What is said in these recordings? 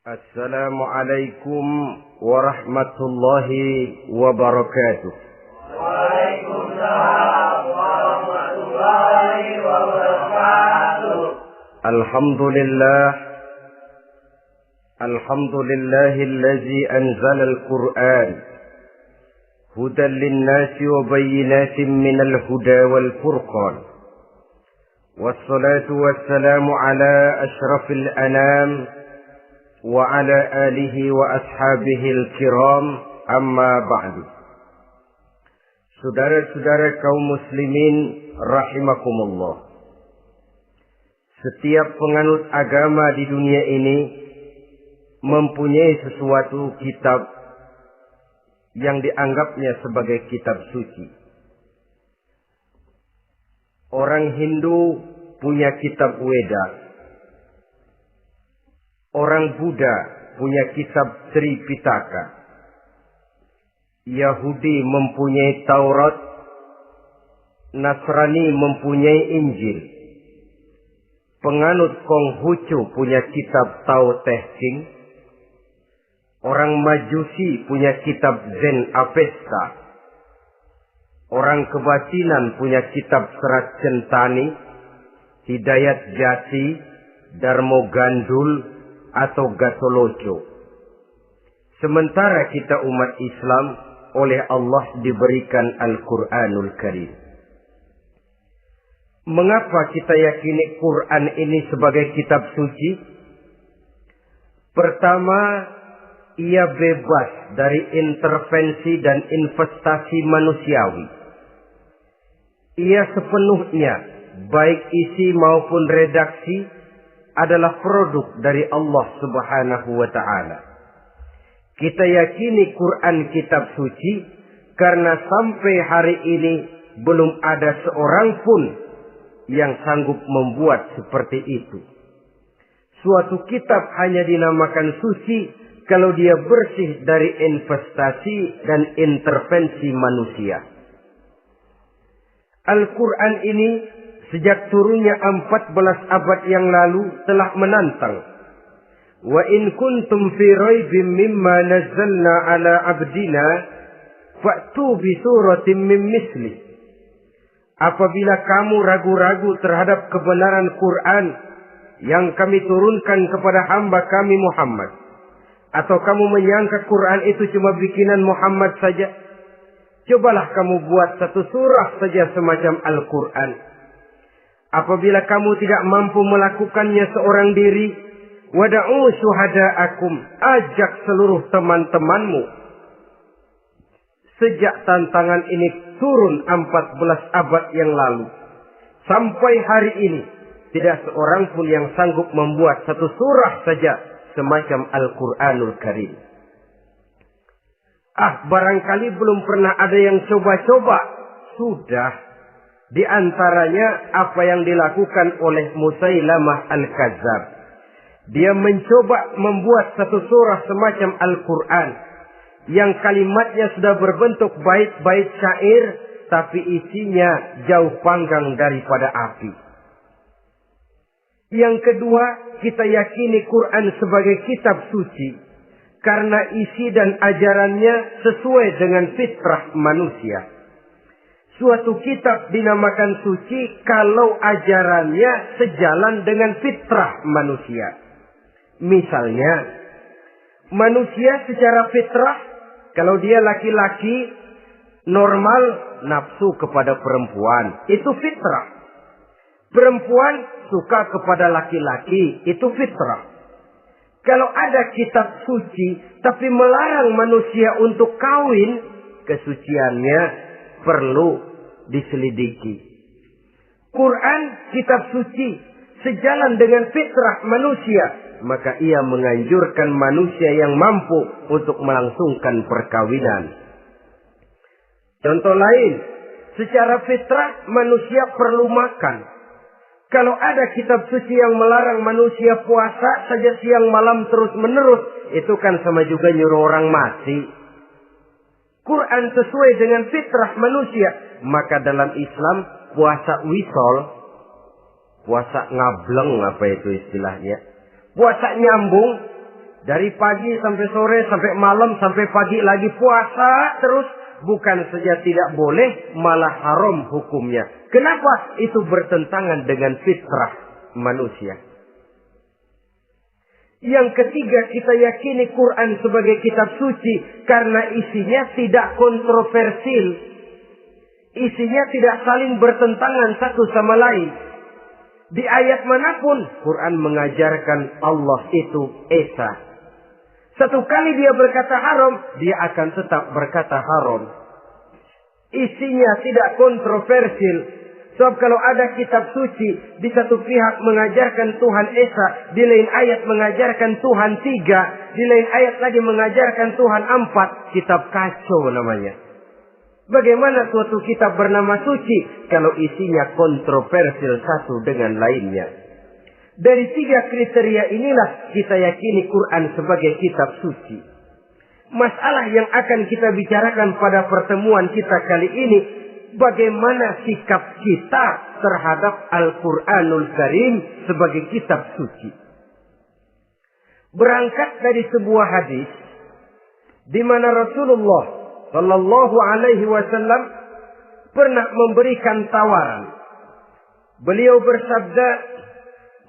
Assalamualaikum warahmatullahi wabarakatuh. Waalaikumsalam warahmatullahi wabarakatuh. Alhamdulillahillazi anzala al-Qur'an hudan lin-nasi wa bayyinatin minal huda wal furqan. Wassalatu wassalamu ala asyrafil anam wa ala alihi wa ashabihil kiram, amma ba'du. Saudara-saudara kaum muslimin rahimakumullah. Setiap penganut agama di dunia ini mempunyai sesuatu kitab yang dianggapnya sebagai kitab suci. Orang Hindu punya kitab Weda. Orang Buddha punya kitab Tripitaka. Yahudi mempunyai Taurat. Nasrani mempunyai Injil. Penganut Konghucu punya kitab Tao Te Ching. Orang Majusi punya kitab Zen Avesta. Orang Kebatinan punya kitab Serat Centani, Hidayat Jati, Darmo Gandul, atau Gatoloco. Sementara kita umat Islam oleh Allah diberikan Al-Quranul Karim. Mengapa kita yakini Quran ini sebagai kitab suci? Pertama, ia bebas dari intervensi dan investasi manusiawi. Ia sepenuhnya, baik isi maupun redaksi, adalah produk dari Allah Subhanahu wa ta'ala. Kita yakini Quran kitab suci karena sampai hari ini belum ada seorang pun yang sanggup membuat seperti itu. Suatu kitab hanya dinamakan suci kalau dia bersih dari investasi dan intervensi manusia. Al-Quran ini sejak turunnya 14 abad yang lalu telah menantang. Wa in kuntum fi raibim mimma nazzalna ala abdina fa'tu bi suratin min misli. Apabila kamu ragu-ragu terhadap kebenaran Quran yang kami turunkan kepada hamba kami Muhammad, atau kamu menyangka Quran itu cuma bikinan Muhammad saja, cobalah kamu buat satu surah saja semacam Al-Quran. Apabila kamu tidak mampu melakukannya seorang diri, wada'u syuhada'akum, ajak seluruh teman-temanmu. Sejak tantangan ini turun 14 abad yang lalu, sampai hari ini, tidak seorang pun yang sanggup membuat satu surah saja semacam Al-Quranul Karim. Barangkali belum pernah ada yang coba-coba. Sudah. Di antaranya apa yang dilakukan oleh Musailamah Al-Kadzab. Dia mencoba membuat satu surah semacam Al-Quran yang kalimatnya sudah berbentuk bait-bait syair, tapi isinya jauh panggang daripada api. Yang kedua, kita yakini Quran sebagai kitab suci karena isi dan ajarannya sesuai dengan fitrah manusia. Suatu kitab dinamakan suci kalau ajarannya sejalan dengan fitrah manusia. Misalnya, manusia secara fitrah, kalau dia laki-laki, normal nafsu kepada perempuan. Itu fitrah. Perempuan suka kepada laki-laki. Itu fitrah. Kalau ada kitab suci, tapi melarang manusia untuk kawin, kesuciannya perlu diselidiki. Quran kitab suci sejalan dengan fitrah manusia, maka ia menganjurkan manusia yang mampu untuk melangsungkan perkawinan. Contoh lain, secara fitrah manusia perlu makan. Kalau ada kitab suci yang melarang manusia puasa saja siang malam terus menerus, itu kan sama juga nyuruh orang mati. Quran sesuai dengan fitrah manusia. Maka dalam Islam puasa wisol, puasa ngableng apa itu istilahnya, puasa nyambung, Dari pagi sampai sore, sampai malam, sampai pagi lagi puasa terus. Bukan saja tidak boleh, malah haram hukumnya. Kenapa? Itu bertentangan dengan fitrah manusia. Yang ketiga, kita yakini Quran sebagai kitab suci karena isinya tidak kontroversial. Isinya tidak saling bertentangan satu sama lain. Di ayat manapun, Quran mengajarkan Allah itu Esa. Satu kali dia berkata haram, dia akan tetap berkata haram. Isinya tidak kontroversial. Sebab kalau ada kitab suci, di satu pihak mengajarkan Tuhan Esa, di lain ayat mengajarkan Tuhan 3, di lain ayat lagi mengajarkan Tuhan 4, kitab kacau namanya. Bagaimana suatu kitab bernama suci kalau isinya kontroversial satu dengan lainnya? Dari 3 kriteria inilah kita yakini Quran sebagai kitab suci. Masalah yang akan kita bicarakan pada pertemuan kita kali ini, bagaimana sikap kita terhadap Al-Quranul Karim sebagai kitab suci. Berangkat dari sebuah hadis di mana Rasulullah Sallallahu Alaihi Wasallam pernah memberikan tawaran. Beliau bersabda,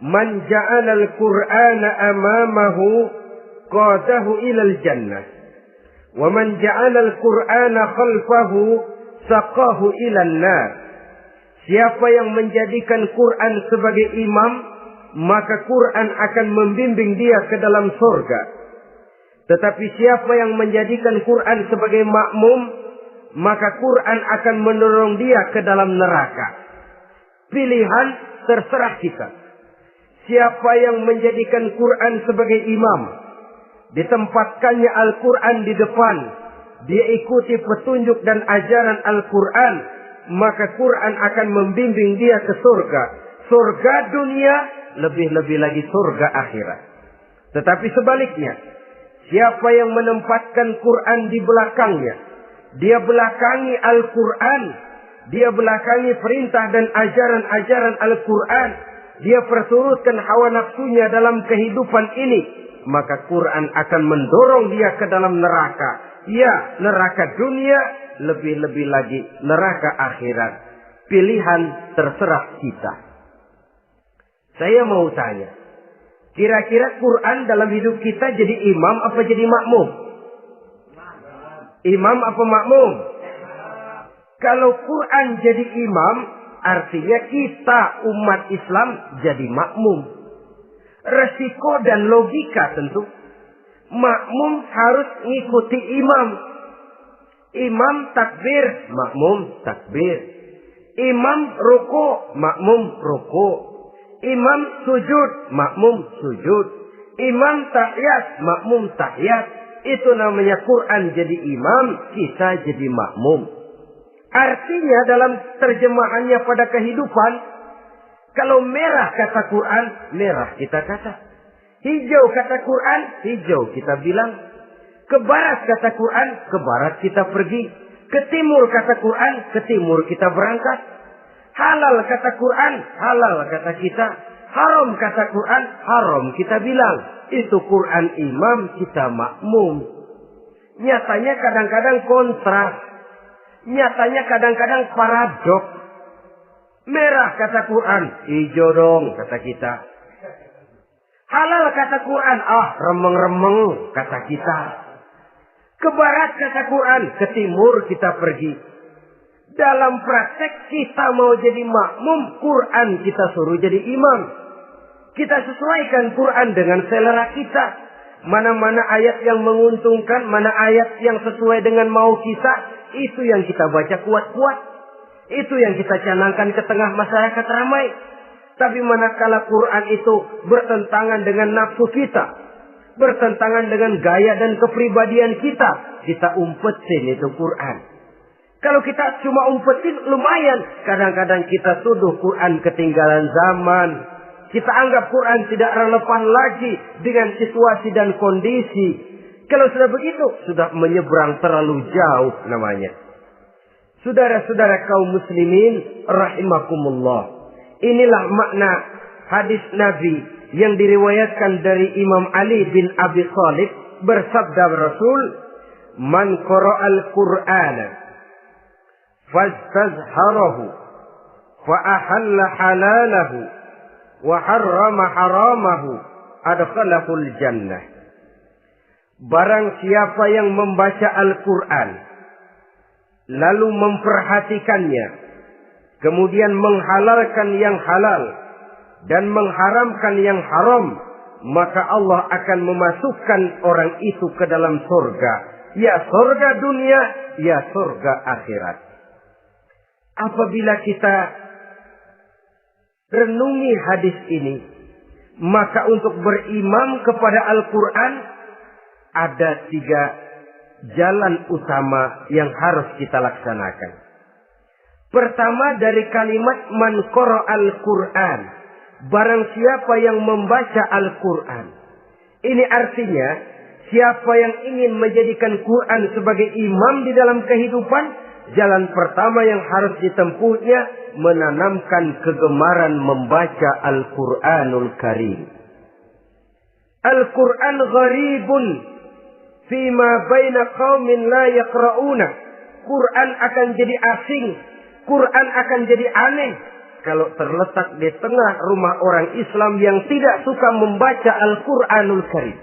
"Man ja'ala al-Qur'ana amamahu qadahu ilal jannah, wa man ja'ala al-Qur'ana khalfahu saqahu ilan nar." Siapa yang menjadikan Quran sebagai imam, maka Quran akan membimbing dia ke dalam surga. Tetapi siapa yang menjadikan Quran sebagai makmum, maka Quran akan mendorong dia ke dalam neraka. Pilihan terserah kita. Siapa yang menjadikan Quran sebagai imam, ditempatkannya Al-Quran di depan, dia ikuti petunjuk dan ajaran Al-Quran, maka Quran akan membimbing dia ke surga. Surga dunia, lebih-lebih lagi surga akhirat. Tetapi sebaliknya, siapa yang menempatkan Quran di belakangnya, dia belakangi Al-Quran, dia belakangi perintah dan ajaran-ajaran Al-Quran, dia perturutkan hawa nafsunya dalam kehidupan ini, maka Quran akan mendorong dia ke dalam neraka. Ya, neraka dunia, lebih-lebih lagi neraka akhirat. Pilihan terserah kita. Saya mau tanya, kira-kira Quran dalam hidup kita jadi imam apa jadi makmum? Imam apa makmum? Kalau Quran jadi imam, artinya kita umat Islam jadi makmum. Resiko dan logika tentu. Makmum harus ngikuti imam. Imam takbir, makmum takbir. Imam ruku, makmum ruku. Imam sujud, makmum sujud. Imam tahiyat, makmum tahiyat. Itu namanya Quran jadi imam, kita jadi makmum. Artinya dalam terjemahannya pada kehidupan, kalau merah kata Quran, merah kita kata. Hijau kata Quran, hijau kita bilang. Ke barat kata Quran, ke barat kita pergi. Ke timur kata Quran, ke timur kita berangkat. Halal kata Quran, halal kata kita. Haram kata Quran, haram kita bilang. Itu Quran imam, kita makmum. Nyatanya kadang-kadang kontras. Nyatanya kadang-kadang paradoks. Merah kata Quran, hijau dong kata kita. Halal kata Quran, remeng-remeng kata kita. Ke barat kata Quran, ke timur kita pergi. Dalam praktek kita mau jadi makmum, Quran kita suruh jadi imam. Kita sesuaikan Quran dengan selera kita. Mana-mana ayat yang menguntungkan, mana ayat yang sesuai dengan mau kita, itu yang kita baca kuat-kuat. Itu yang kita canangkan ke tengah masyarakat ramai. Tapi manakala Quran itu bertentangan dengan nafsu kita, bertentangan dengan gaya dan kepribadian kita, kita umpetin itu Quran. Kalau kita cuma umpetin lumayan, kadang-kadang kita tuduh Quran ketinggalan zaman. Kita anggap Quran tidak relevan lagi dengan situasi dan kondisi. Kalau sudah begitu, sudah menyeberang terlalu jauh namanya. Saudara-saudara kaum muslimin rahimakumullah. Inilah makna hadis Nabi yang diriwayatkan dari Imam Ali bin Abi Thalib, bersabda Rasul, "Man qara'al Qur'ana fastazharahu fa ahalla halalahu wa harrama haramahu adkhalahul jannah." Barang siapa yang membaca Al-Quran lalu memperhatikannya, kemudian menghalalkan yang halal dan mengharamkan yang haram, maka Allah akan memasukkan orang itu ke dalam surga. Ya surga dunia, ya surga akhirat. Apabila kita renungi hadis ini, maka untuk berimam kepada Al-Quran ada 3 jalan utama yang harus kita laksanakan. Pertama, dari kalimat man qara'al Qur'an, barang siapa yang membaca Al-Quran. Ini artinya siapa yang ingin menjadikan Quran sebagai imam di dalam kehidupan, jalan pertama yang harus ditempuhnya menanamkan kegemaran membaca Al-Quranul Karim. Al-Quran gharibun fima baina qaumin la yaqra'una. Quran akan jadi asing, Quran akan jadi aneh kalau terletak di tengah rumah orang Islam yang tidak suka membaca Al-Quranul Karim.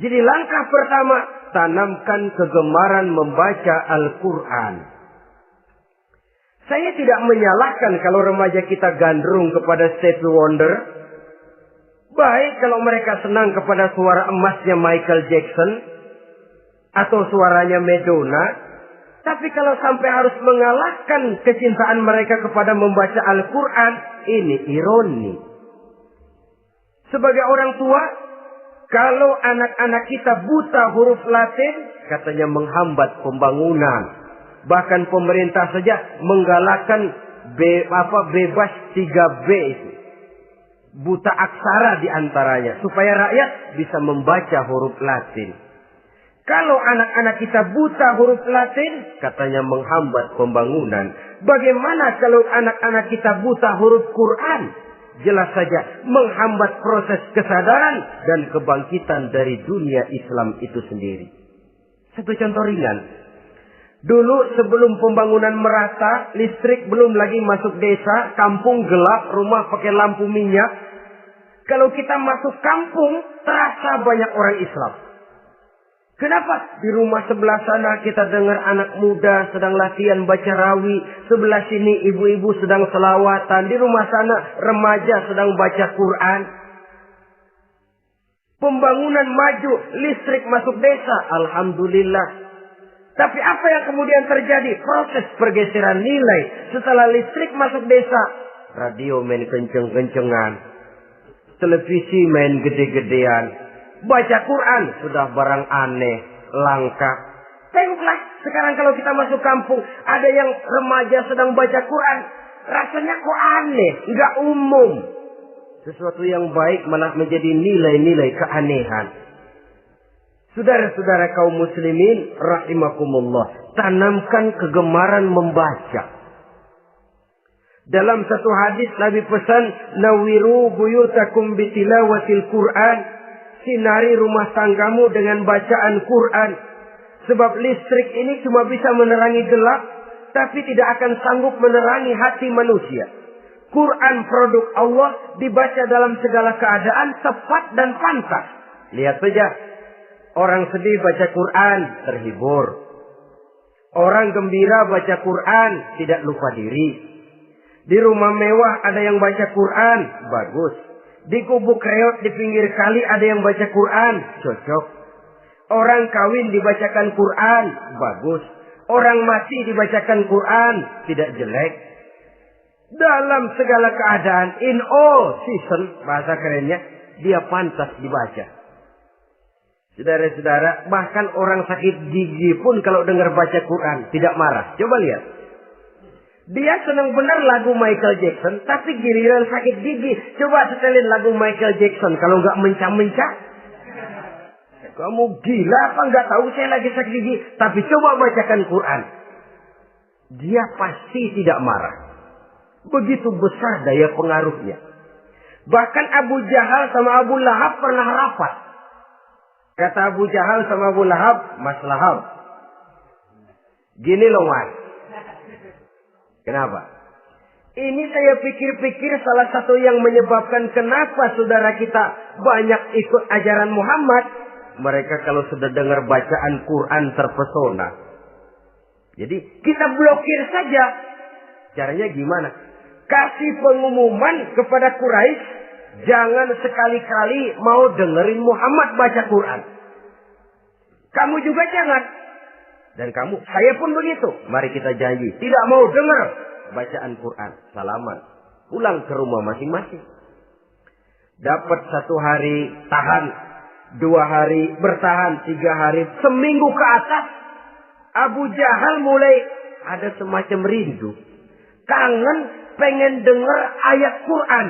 Jadi langkah pertama, tanamkan kegemaran membaca Al-Quran. Saya tidak menyalahkan kalau remaja kita gandrung kepada Stevie Wonder. Baik kalau mereka senang kepada suara emasnya Michael Jackson atau suaranya Madonna. Tapi kalau sampai harus mengalahkan kecintaan mereka kepada membaca Al-Quran, ini ironi. Sebagai orang tua, kalau anak-anak kita buta huruf Latin, katanya menghambat pembangunan. Bahkan pemerintah saja menggalakkan bebas 3B itu. Buta aksara diantaranya, supaya rakyat bisa membaca huruf Latin. Kalau anak-anak kita buta huruf Latin, katanya menghambat pembangunan. Bagaimana kalau anak-anak kita buta huruf Quran? Jelas saja menghambat proses kesadaran dan kebangkitan dari dunia Islam itu sendiri. Satu contoh ringan. Dulu sebelum pembangunan merata, listrik belum lagi masuk desa, kampung gelap, rumah pakai lampu minyak. Kalau kita masuk kampung, terasa banyak orang Islam. Kenapa? Di rumah sebelah sana kita dengar anak muda sedang latihan baca rawi. Sebelah sini ibu-ibu sedang selawatan. Di rumah sana remaja sedang baca Quran. Pembangunan maju, listrik masuk desa. Alhamdulillah. Tapi apa yang kemudian terjadi? Proses pergeseran nilai. Setelah listrik masuk desa, radio main kenceng-kencengan. Televisi main gede-gedean. Baca Quran sudah barang aneh, langka. Tengoklah sekarang kalau kita masuk kampung, ada yang remaja sedang baca Quran. Rasanya kok aneh, nggak umum. Sesuatu yang baik malah menjadi nilai-nilai keanehan. Saudara-saudara kaum muslimin rahimakumullah, tanamkan kegemaran membaca. Dalam satu hadis Nabi pesan, nawiru buyutakum bitilawatil Quran. Sinari rumah tanggamu dengan bacaan Quran. Sebab listrik ini cuma bisa menerangi gelap, tapi tidak akan sanggup menerangi hati manusia. Quran produk Allah dibaca dalam segala keadaan, tepat dan pantas. Lihat saja, orang sedih baca Quran, terhibur. Orang gembira baca Quran, tidak lupa diri. Di rumah mewah ada yang baca Quran, bagus. Di gubuk reot di pinggir kali ada yang baca Quran, cocok. Orang kawin dibacakan Quran, bagus. Orang mati dibacakan Quran, tidak jelek. Dalam segala keadaan, in all season, bahasa kerennya, dia pantas dibaca. Saudara-saudara, bahkan orang sakit gigi pun kalau dengar baca Quran, tidak marah. Coba lihat. Dia senang benar lagu Michael Jackson, tapi giliran sakit gigi, coba setelin lagu Michael Jackson. Kalau nggak mencah-mencah, kamu gila apa nggak tahu saya lagi sakit gigi? Tapi coba bacakan Quran, dia pasti tidak marah. Begitu besar daya pengaruhnya. Bahkan Abu Jahal sama Abu Lahab pernah rapat. Kata Abu Jahal sama Abu Lahab, Mas Lahab, gini loh Mas. Kenapa? Ini saya pikir-pikir salah satu yang menyebabkan kenapa saudara kita banyak ikut ajaran Muhammad. Mereka kalau sudah dengar bacaan Quran terpesona. Jadi kita blokir saja. Caranya gimana? Kasih pengumuman kepada Quraisy, jangan sekali-kali mau dengerin Muhammad baca Quran. Kamu juga jangan. Dan kamu, saya pun begitu. Mari kita janji, tidak mau dengar bacaan Quran. Salaman. Pulang ke rumah masing-masing. Dapat 1 hari tahan, 2 hari bertahan, 3 hari, seminggu ke atas. Abu Jahal mulai ada semacam rindu. Kangen pengen dengar ayat Quran.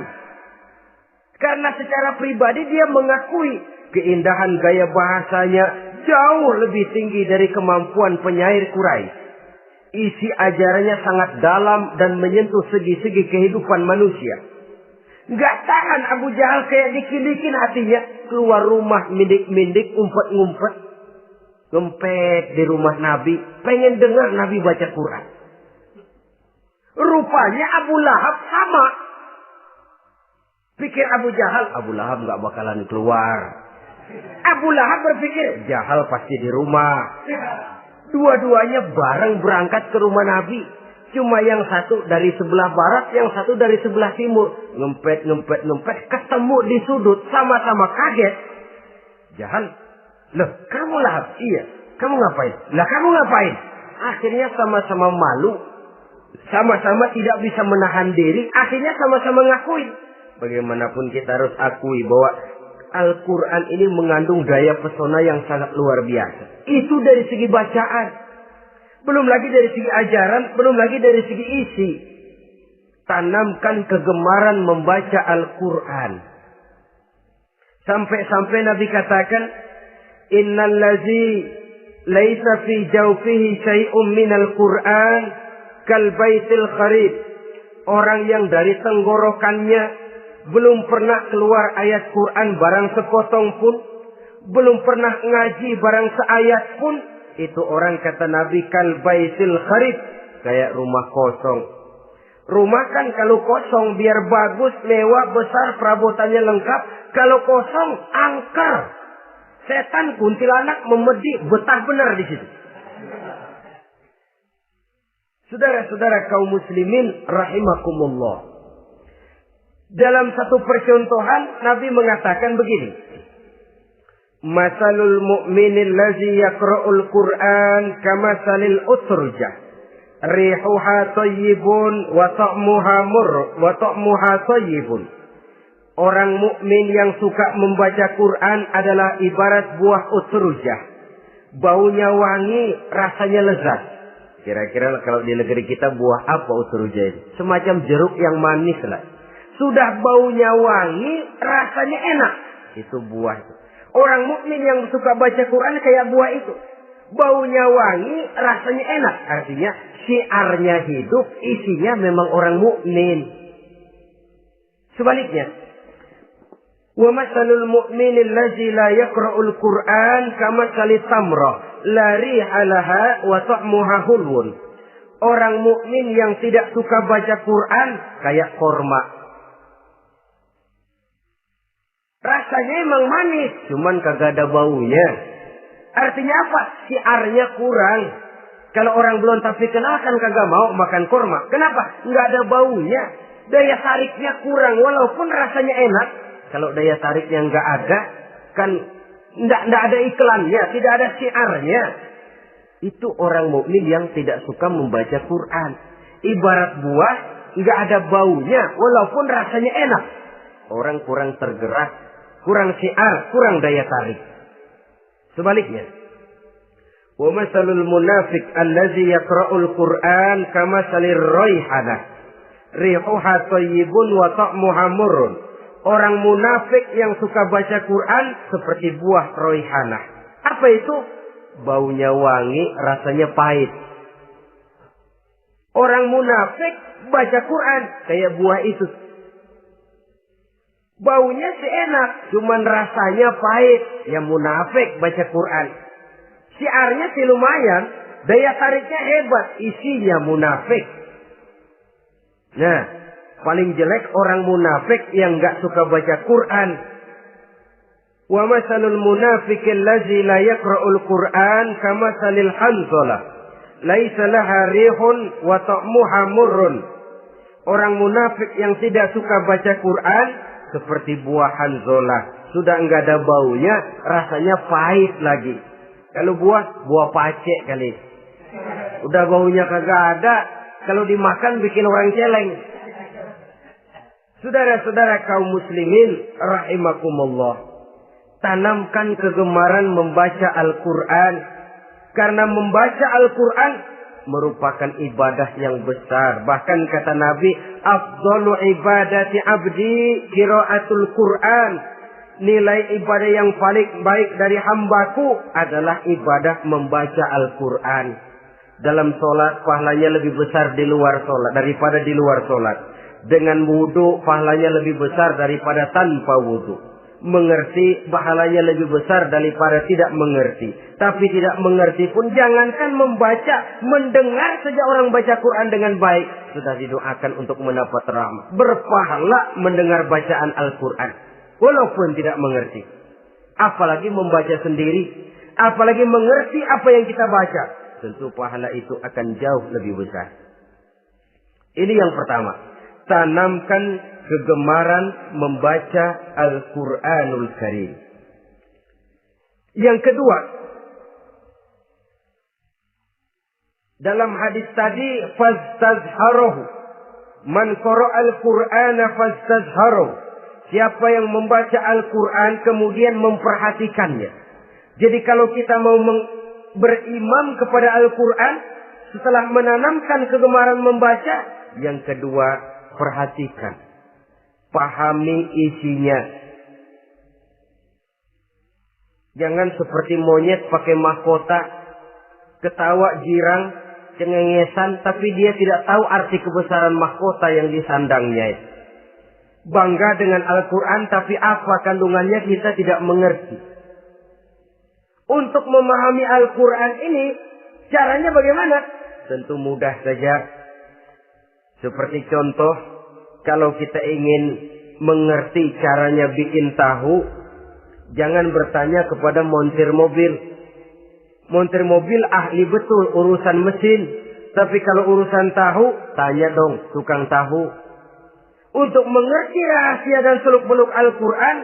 Karena secara pribadi dia mengakui keindahan gaya bahasanya jauh lebih tinggi dari kemampuan penyair Quraisy. Isi ajarannya sangat dalam dan menyentuh segi-segi kehidupan manusia. Nggak tahan Abu Jahal kayak dikit-dikit hatinya. Keluar rumah mindik-mindik, umpet-ngumpet. Ngempet di rumah Nabi. Pengen dengar Nabi baca Quran. Rupanya Abu Lahab sama. Pikir Abu Jahal, Abu Lahab nggak bakalan keluar. Abu Lahab berpikir, Jahal pasti di rumah. Dua-duanya bareng berangkat ke rumah Nabi. Cuma yang satu dari sebelah barat, yang satu dari sebelah timur. Ngempet, ketemu di sudut, sama-sama kaget. Jahal, loh kamu Lahab? Iya, kamu ngapain? Lah kamu ngapain? Akhirnya sama-sama malu. Sama-sama tidak bisa menahan diri. Akhirnya sama-sama ngakuin. Bagaimanapun kita harus akui bahwa Al-Quran ini mengandung daya pesona yang sangat luar biasa. Itu dari segi bacaan. Belum lagi dari segi ajaran. Belum lagi dari segi isi. Tanamkan kegemaran membaca Al-Quran. Sampai-sampai Nabi katakan, Innal ladzi laisa fi jawfihi syai'un minal Quran kal baitil kharib. Orang yang dari tenggorokannya belum pernah keluar ayat Quran barang sepotong pun, belum pernah ngaji barang seayat pun, itu orang kata Nabi kal baitil kharib, kayak rumah kosong. Rumah kan kalau kosong biar bagus, mewah, besar, perabotannya lengkap. Kalau kosong angker. Setan kuntilanak memedi, betah benar di situ. Saudara-saudara kaum muslimin rahimakumullah. Dalam satu percontohan Nabi mengatakan begini. Masalul mu'minil ladzi yaqra'ul Qur'an kamasalil utrujah. Rihuha thayyibun wa ta'muha thayyibun. Orang mukmin yang suka membaca Quran adalah ibarat buah utrujah. Baunya wangi, rasanya lezat. Kira-kira kalau di negeri kita buah apa utrujah ini? Semacam jeruk yang manis lah. Sudah baunya wangi, rasanya enak. Itu buah itu. Orang mukmin yang suka baca Quran kayak buah itu. Baunya wangi, rasanya enak. Artinya syiarnya hidup, isinya memang orang mukmin. Sebaliknya, wa masalul mu'minil ladzi la yaqra'ul Qur'an kamasalit tamrah la riha laha wa ta'muha hulwun. Orang mukmin yang tidak suka baca Quran kayak korma. Rasanya emang manis, cuman kagak ada baunya. Artinya apa? Siarnya kurang. Kalau orang belum tapi kenal kan kagak mau makan kurma. Kenapa? Nggak ada baunya. Daya tariknya kurang. Walaupun rasanya enak. Kalau daya tariknya nggak ada, kan nggak ada iklannya, tidak ada siarnya. Itu orang mukmin yang tidak suka membaca Quran. Ibarat buah, nggak ada baunya, walaupun rasanya enak. Orang kurang tergerak, kurang siar, kurang daya tarik. Sebaliknya, wa masalul munafiq allazi yaqra'ul Qur'an kamasalir raihanah. Rihuha thayyibun wa ta'muha murrun. Orang munafik yang suka baca Quran seperti buah raihanah. Apa itu? Baunya wangi, rasanya pahit. Orang munafik baca Quran kayak buah itu. Baunya sih enak, cuman rasanya pahit. Ya munafik baca Quran. Syiarnya sih lumayan, daya tariknya hebat, isinya munafik. Nah, paling jelek orang munafik yang gak suka baca Quran. Wa masalul munafiqil ladzi la yaqra'ul Qur'an kamasalil hanzalah laisa laha rihun wa ta'muha murrun. Orang munafik yang tidak suka baca Quran seperti buah hanzalah, sudah enggak ada baunya, rasanya pahit lagi. Kalau buah pacek kali. Udah baunya kagak ada, kalau dimakan bikin orang celeng. Saudara-saudara kaum muslimin rahimakumullah, tanamkan kegemaran membaca Al-Qur'an, karena membaca Al-Qur'an merupakan ibadah yang besar. Bahkan kata Nabi, afdalu ibadati abdi qiraatul Qur'an. Nilai ibadah yang paling baik dari hambaku adalah ibadah membaca Al-Qur'an. Dalam sholat pahalanya lebih besar di luar sholat daripada di luar sholat. Dengan wudu pahalanya lebih besar daripada tanpa wudu. Mengerti pahalanya lebih besar daripada tidak mengerti. Tapi tidak mengerti pun jangankan membaca, mendengar saja orang baca Quran dengan baik sudah didoakan untuk mendapat rahmat. Berpahala mendengar bacaan Al-Quran walaupun tidak mengerti. Apalagi membaca sendiri, apalagi mengerti apa yang kita baca, tentu pahala itu akan jauh lebih besar. Ini yang pertama. Tanamkan kegemaran membaca Al-Quranul Karim. Yang kedua, dalam hadis tadi, fastazharuhu. Man qara'al Qur'ana fastazharuhu. Siapa yang membaca Al-Quran kemudian memperhatikannya. Jadi kalau kita mau berimam kepada Al-Quran, setelah menanamkan kegemaran membaca, yang kedua, perhatikan, pahami isinya. Jangan seperti monyet pakai mahkota, ketawa girang, cengengesan, tapi dia tidak tahu arti kebesaran mahkota yang disandangnya. Bangga dengan Al-Quran, tapi apa kandungannya kita tidak mengerti. Untuk memahami Al-Quran ini, caranya bagaimana? Tentu mudah saja. Seperti contoh, kalau kita ingin mengerti caranya bikin tahu, jangan bertanya kepada montir mobil. Montir mobil ahli betul urusan mesin. Tapi kalau urusan tahu, tanya dong tukang tahu. Untuk mengerti rahasia dan seluk-beluk Al-Quran,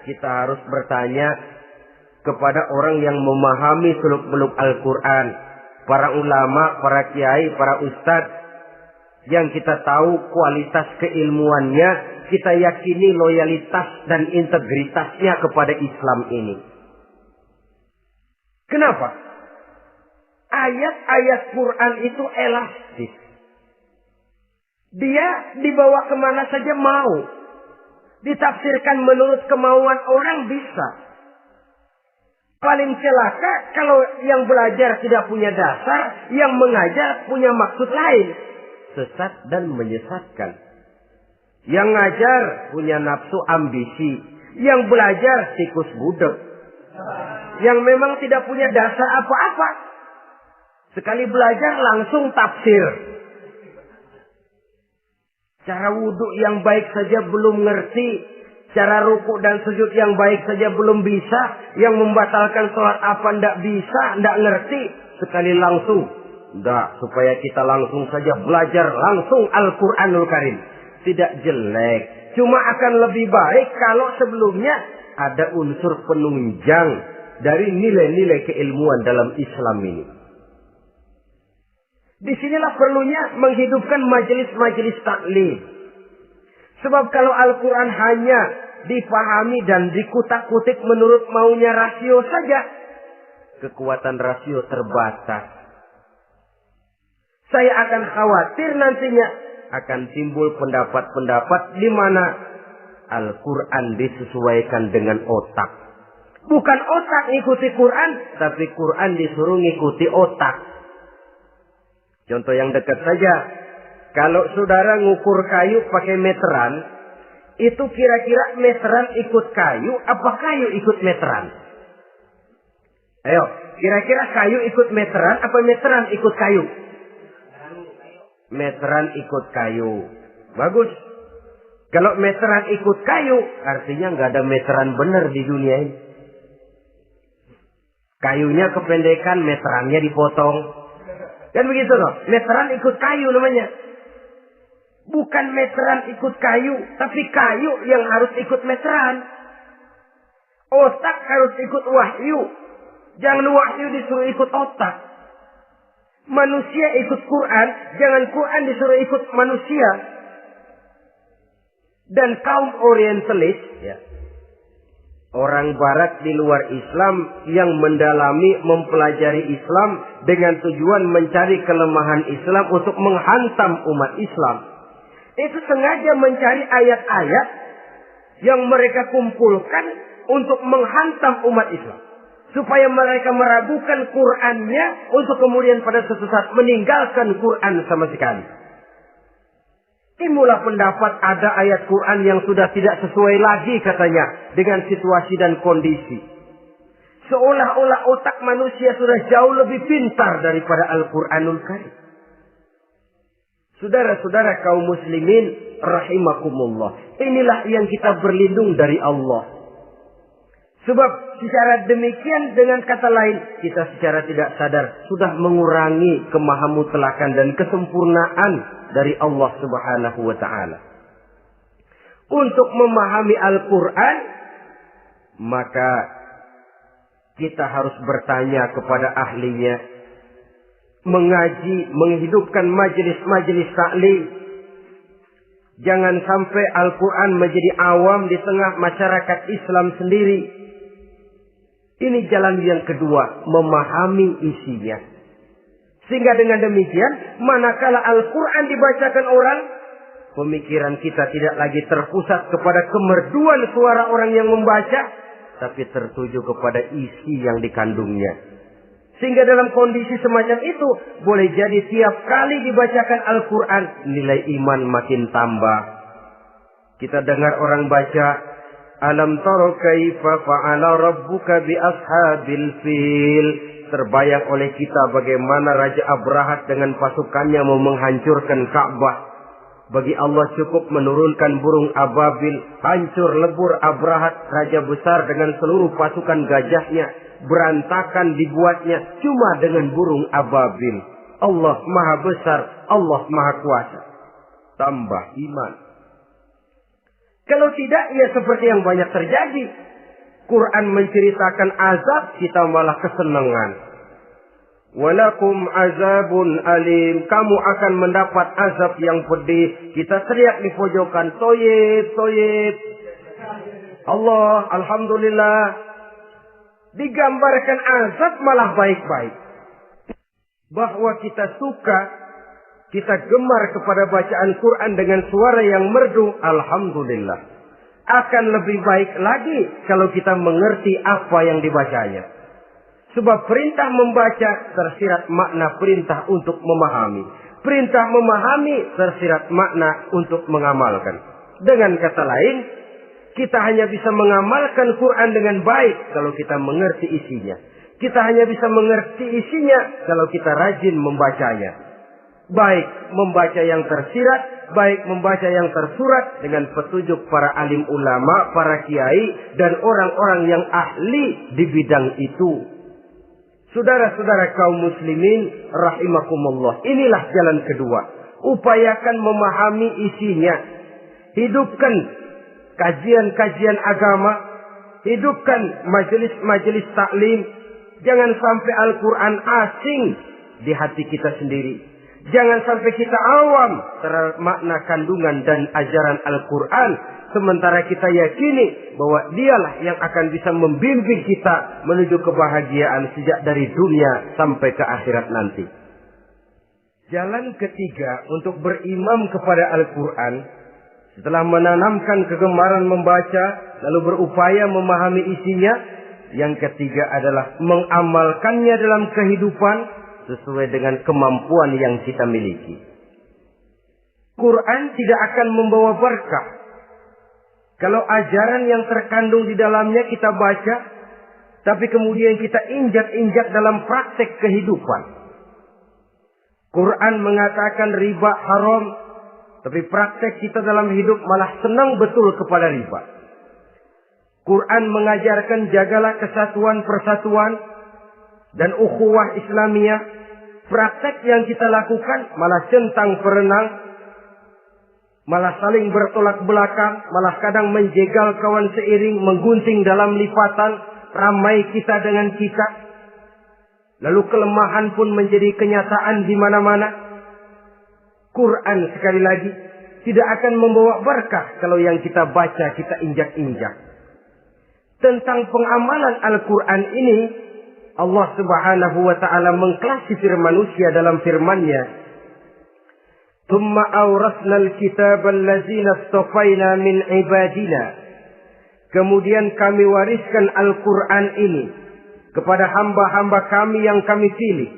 kita harus bertanya kepada orang yang memahami seluk-beluk Al-Quran. Para ulama, para kiai, para ustadz. Yang kita tahu kualitas keilmuannya, kita yakini loyalitas dan integritasnya kepada Islam ini. Kenapa? Ayat-ayat Quran itu elastis. Dia dibawa kemana saja mau. Ditafsirkan menurut kemauan orang bisa. Paling celaka kalau yang belajar tidak punya dasar, yang mengajar punya maksud lain. Sesat dan menyesatkan. Yang ngajar punya nafsu ambisi. Yang belajar tikus budak. Yang memang tidak punya dasar apa-apa. Sekali belajar langsung tafsir. Cara wudhu yang baik saja belum ngerti. Cara ruku dan sujud yang baik saja belum bisa. Yang membatalkan sholat apa ndak bisa, ndak ngerti. Sekali langsung. Enggak, supaya kita langsung saja belajar langsung Al-Quranul Karim. Tidak jelek. Cuma akan lebih baik kalau sebelumnya ada unsur penunjang dari nilai-nilai keilmuan dalam Islam ini. Disinilah perlunya menghidupkan majelis-majelis taklim. Sebab kalau Al-Quran hanya dipahami dan dikutak-kutik menurut maunya rasio saja, kekuatan rasio terbatas. Saya akan khawatir nantinya akan timbul pendapat-pendapat di mana Al-Quran disesuaikan dengan otak. Bukan otak ngikuti Quran, tapi Quran disuruh ngikuti otak. Contoh yang dekat saja. Kalau saudara ngukur kayu pakai meteran, itu kira-kira meteran ikut kayu, apa kayu ikut meteran? Ayo, kira-kira kayu ikut meteran, apa meteran ikut kayu? Meteran ikut kayu. Bagus. Kalau meteran ikut kayu, artinya nggak ada meteran benar di dunia ini. Kayunya kependekan, meterannya dipotong. Kan begitu loh. Meteran ikut kayu namanya. Bukan meteran ikut kayu, tapi kayu yang harus ikut meteran. Otak harus ikut wahyu. Jangan wahyu disuruh ikut otak. Manusia ikut Quran, jangan Quran disuruh ikut manusia. Dan kaum orientalis, ya, orang barat di luar Islam yang mendalami, mempelajari Islam dengan tujuan mencari kelemahan Islam untuk menghantam umat Islam. Itu sengaja mencari ayat-ayat yang mereka kumpulkan untuk menghantam umat Islam. Supaya mereka meragukan Qur'annya untuk kemudian pada suatu saat meninggalkan Qur'an sama sekali. Timbullah pendapat ada ayat Quran yang sudah tidak sesuai lagi katanya dengan situasi dan kondisi. Seolah-olah otak manusia sudah jauh lebih pintar daripada Al-Quranul Karim. Saudara-saudara kaum muslimin rahimakumullah. Inilah yang kita berlindung dari Allah. Sebab secara demikian dengan kata lain kita secara tidak sadar sudah mengurangi kemahamutlakan dan kesempurnaan dari Allah Subhanahu wa ta'ala. Untuk memahami Al-Quran, maka kita harus bertanya kepada ahlinya. Mengaji, menghidupkan majelis-majelis taklim. Jangan sampai Al-Quran menjadi awam di tengah masyarakat Islam sendiri. Ini jalan yang kedua, memahami isinya. Sehingga dengan demikian, manakala Al-Quran dibacakan orang, pemikiran kita tidak lagi terpusat kepada kemerduan suara orang yang membaca, tapi tertuju kepada isi yang dikandungnya. Sehingga dalam kondisi semacam itu, boleh jadi tiap kali dibacakan Al-Quran, nilai iman makin tambah. Kita dengar orang baca, Alam tara kaifa fa'ala rabbuka bi ashabil fil. Terbayang oleh kita bagaimana Raja Abrahat dengan pasukannya mau menghancurkan Ka'bah. Bagi Allah cukup menurunkan burung ababil. Hancur lebur Abrahat, raja besar dengan seluruh pasukan gajahnya. Berantakan dibuatnya cuma dengan burung ababil. Allah maha besar, Allah maha kuasa. Tambah iman. Kalau tidak, ya seperti yang banyak terjadi. Quran menceritakan azab, kita malah kesenangan. Walakum azabun alim. Kamu akan mendapat azab yang pedih. Kita teriak di pojokan, toyib, toyib. Allah, alhamdulillah. Digambarkan azab malah baik-baik. Bahwa kita suka, kita gemar kepada bacaan Quran dengan suara yang merdu, alhamdulillah. Akan lebih baik lagi kalau kita mengerti apa yang dibacanya. Sebab perintah membaca tersirat makna perintah untuk memahami. Perintah memahami tersirat makna untuk mengamalkan. Dengan kata lain, kita hanya bisa mengamalkan Quran dengan baik kalau kita mengerti isinya. Kita hanya bisa mengerti isinya kalau kita rajin membacanya. Baik membaca yang tersirat, baik membaca yang tersurat dengan petunjuk para alim ulama, para kiai, dan orang-orang yang ahli di bidang itu. Saudara-saudara kaum muslimin rahimakumullah. Inilah jalan kedua. Upayakan memahami isinya. Hidupkan kajian-kajian agama. Hidupkan majelis-majelis taklim. Jangan sampai Al-Quran asing di hati kita sendiri. Jangan sampai kita awam terhadap makna kandungan dan ajaran Al-Quran. Sementara kita yakini bahwa dialah yang akan bisa membimbing kita menuju kebahagiaan sejak dari dunia sampai ke akhirat nanti. Jalan ketiga untuk berimam kepada Al-Quran. Setelah menanamkan kegemaran membaca, lalu berupaya memahami isinya. Yang ketiga adalah mengamalkannya dalam kehidupan sesuai dengan kemampuan yang kita miliki. Quran tidak akan membawa berkah Kalau ajaran yang terkandung di dalamnya kita baca, tapi kemudian kita injak-injak dalam praktek kehidupan. Quran mengatakan riba haram, tapi praktek kita dalam hidup malah senang betul kepada riba. Quran mengajarkan jagalah kesatuan persatuan dan ukhuwah Islamiyah. Praktek yang kita lakukan malah centang perenang, malah saling bertolak belakang, malah kadang menjegal kawan seiring, menggunting dalam lipatan, ramai kita dengan kita. Lalu kelemahan pun menjadi kenyataan di mana-mana. Quran sekali lagi tidak akan membawa berkah kalau yang kita baca kita injak-injak. Tentang pengamalan Al-Quran ini, Allah Subhanahu wa ta'ala mengklasifikasi manusia dalam firman-Nya. Tsumma awrasna al-kitaba allazina istafaina min ibadina. Kemudian kami wariskan Al-Quran ini kepada hamba-hamba kami yang kami pilih.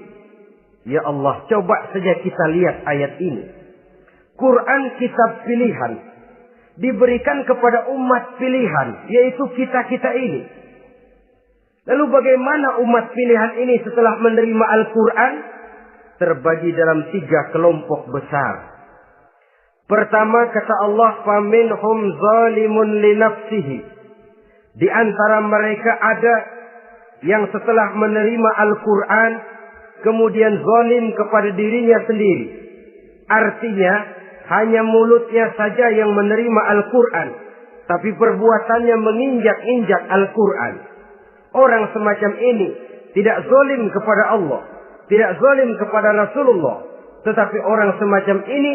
Ya Allah, coba saja kita lihat ayat ini. Quran kitab pilihan. Diberikan kepada umat pilihan, yaitu kita-kita ini. Lalu bagaimana umat pilihan ini setelah menerima Al-Quran? Terbagi dalam 3 kelompok besar. Pertama kata Allah, فَمِنْهُمْ ظَالِمٌ لِنَفْسِهِ. Di antara mereka ada yang setelah menerima Al-Quran, kemudian zalim kepada dirinya sendiri. Artinya, hanya mulutnya saja yang menerima Al-Quran, tapi perbuatannya menginjak-injak Al-Quran. Orang semacam ini tidak zalim kepada Allah, tidak zalim kepada Rasulullah, tetapi orang semacam ini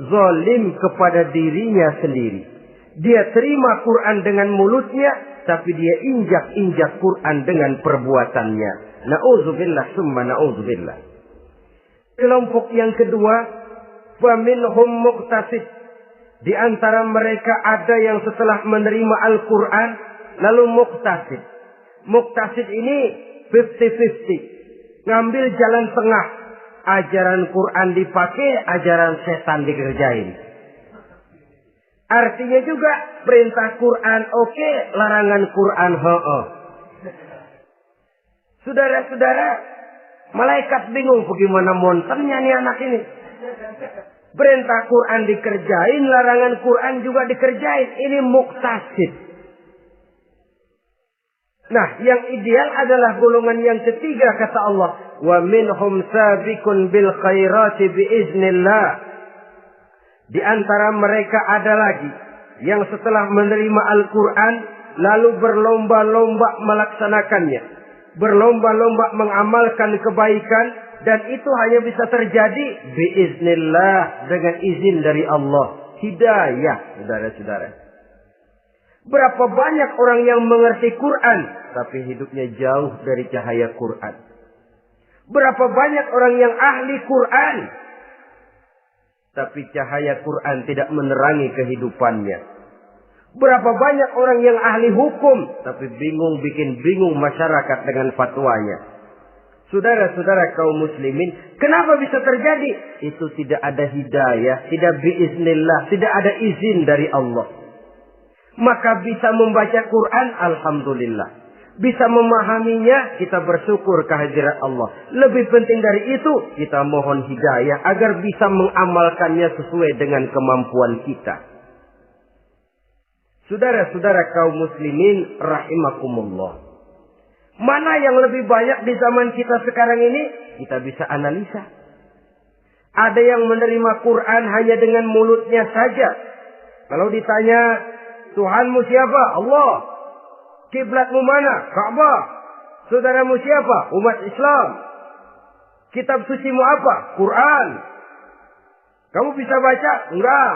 zalim kepada dirinya sendiri. Dia terima Quran dengan mulutnya, tapi dia injak-injak Quran dengan perbuatannya. Na'udzubillah summa na'udzubillah. Kelompok yang kedua, وَمِنْهُمْ مُقْتَسِدٌ. Di antara mereka ada yang setelah menerima Al-Quran lalu muqtasid. Muqtasid ini 50-50. Ngambil jalan tengah. Ajaran Quran dipakai, ajaran setan dikerjain. Artinya juga perintah Quran oke, larangan Quran ho-oh. Saudara-saudara, malaikat bingung bagaimana monternya nih anak ini. Perintah Quran dikerjain, larangan Quran juga dikerjain. Ini muqtasid. Nah, yang ideal adalah golongan yang ketiga kata Allah, wa minhum sabiqun bil khairati biiznillah. Di antara mereka ada lagi yang setelah menerima Al-Quran lalu berlomba-lomba melaksanakannya, berlomba-lomba mengamalkan kebaikan. Dan itu hanya bisa terjadi biiznillah, dengan izin dari Allah. Hidayah, saudara-saudara. Berapa banyak orang yang mengerti Quran, tapi hidupnya jauh dari cahaya Quran. Berapa banyak orang yang ahli Quran, tapi cahaya Quran tidak menerangi kehidupannya. Berapa banyak orang yang ahli hukum, tapi bikin bingung masyarakat dengan fatwanya. Saudara-saudara kaum muslimin, kenapa bisa terjadi? Itu tidak ada hidayah, tidak biiznillah, tidak ada izin dari Allah. Maka bisa membaca Quran, alhamdulillah. Bisa memahaminya, kita bersyukur kehadirat Allah. Lebih penting dari itu, kita mohon hidayah agar bisa mengamalkannya sesuai dengan kemampuan kita. Saudara-saudara kaum muslimin, rahimakumullah. Mana yang lebih banyak di zaman kita sekarang ini? Kita bisa analisa. Ada yang menerima Quran hanya dengan mulutnya saja. Kalau ditanya, Tuhanmu siapa? Allah. Kiblatmu mana? Ka'bah. Saudaramu siapa? Umat Islam. Kitab sucimu apa? Quran. Kamu bisa baca? Enggak.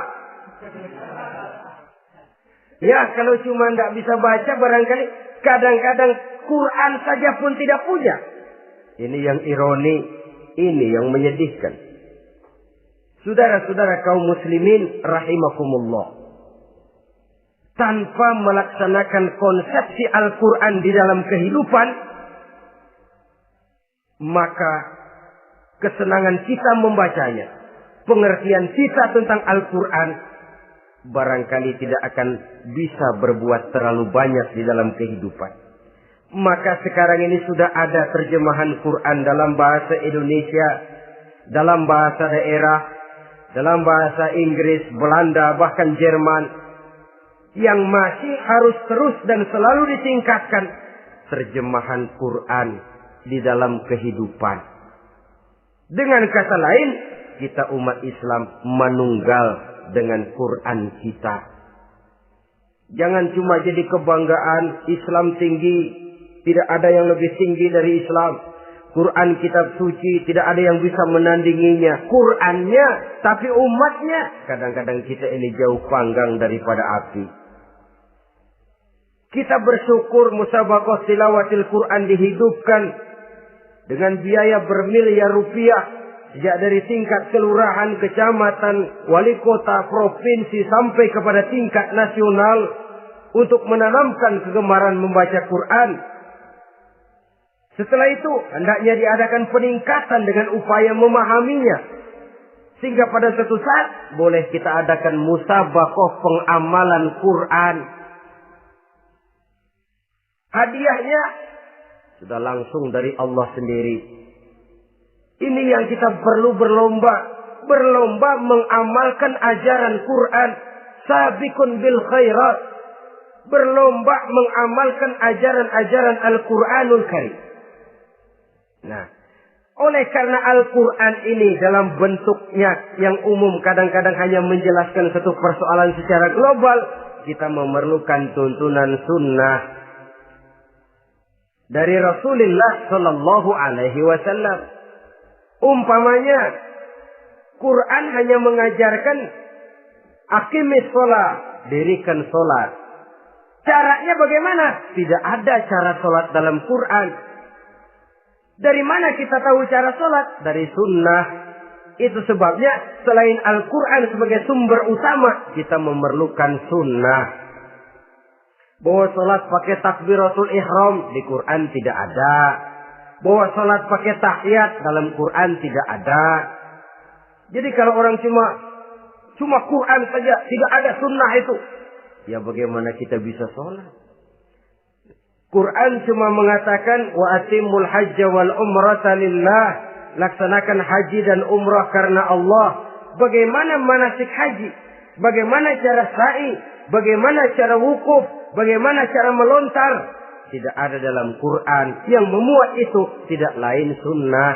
Ya, kalau cuma enggak bisa baca, barangkali kadang-kadang Quran saja pun tidak punya. Ini yang ironi, ini yang menyedihkan. Saudara-saudara kaum muslimin rahimakumullah. Tanpa melaksanakan konsepsi Al-Quran di dalam kehidupan, maka kesenangan kita membacanya, pengertian kita tentang Al-Quran barangkali tidak akan bisa berbuat terlalu banyak di dalam kehidupan. Maka sekarang ini sudah ada terjemahan Quran dalam bahasa Indonesia, dalam bahasa daerah, dalam bahasa Inggris, Belanda, bahkan Jerman, yang masih harus terus dan selalu ditingkatkan terjemahan Quran di dalam kehidupan. Dengan kata lain, kita umat Islam menunggal dengan Quran kita. Jangan cuma jadi kebanggaan Islam tinggi, tidak ada yang lebih tinggi dari Islam. Quran kitab suci, tidak ada yang bisa menandinginya. Qurannya, tapi umatnya, kadang-kadang kita ini jauh panggang daripada api. Kita bersyukur musabaqah tilawatil Quran dihidupkan dengan biaya bermiliar rupiah. Sejak dari tingkat kelurahan, kecamatan, wali kota, provinsi, sampai kepada tingkat nasional. Untuk menanamkan kegemaran membaca Quran. Setelah itu, hendaknya diadakan peningkatan dengan upaya memahaminya. Sehingga pada suatu saat, boleh kita adakan musabaqah pengamalan Quran. Hadiahnya sudah langsung dari Allah sendiri. Ini yang kita perlu berlomba. Berlomba mengamalkan ajaran Quran. Sabiqun bil khairat. Berlomba mengamalkan ajaran-ajaran Al-Quranul Karim. Nah, oleh karena Al-Quran ini dalam bentuknya yang umum kadang-kadang hanya menjelaskan satu persoalan secara global, kita memerlukan tuntunan sunnah dari Rasulullah Sallallahu Alaihi Wasallam. Umpamanya, Quran hanya mengajarkan aqimis sholat, dirikan sholat. Caranya bagaimana? Tidak ada cara sholat dalam Quran. Dari mana kita tahu cara sholat? Dari sunnah. Itu sebabnya selain Al-Quran sebagai sumber utama, kita memerlukan sunnah. Bahwa sholat pakai takbiratul ihram di Quran tidak ada. Bahwa sholat pakai tahiyat dalam Quran tidak ada. Jadi kalau orang cuma Quran saja, tidak ada sunnah itu, ya bagaimana kita bisa sholat? Quran cuma mengatakan wa atimul hajja wal umrata lillah, laksanakan haji dan umrah karena Allah. Bagaimana manasik haji? Bagaimana cara sa'i? Bagaimana cara wukuf? Bagaimana cara melontar? Tidak ada dalam Quran. Yang memuat itu tidak lain sunnah.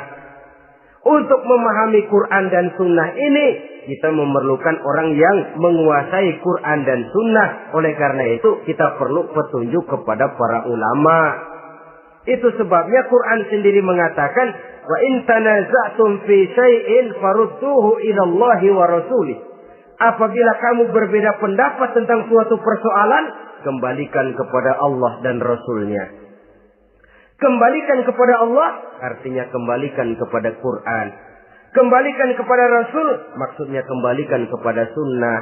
Untuk memahami Quran dan sunnah ini, kita memerlukan orang yang menguasai Quran dan sunnah. Oleh karena itu, kita perlu petunjuk kepada para ulama. Itu sebabnya Quran sendiri mengatakan, wa in tanaza'tum fi syai'in farudduhu ila Allahi wa rasulih. Apabila kamu berbeda pendapat tentang suatu persoalan, kembalikan kepada Allah dan Rasulnya. Kembalikan kepada Allah, artinya kembalikan kepada Quran. Kembalikan kepada Rasul, maksudnya kembalikan kepada sunnah.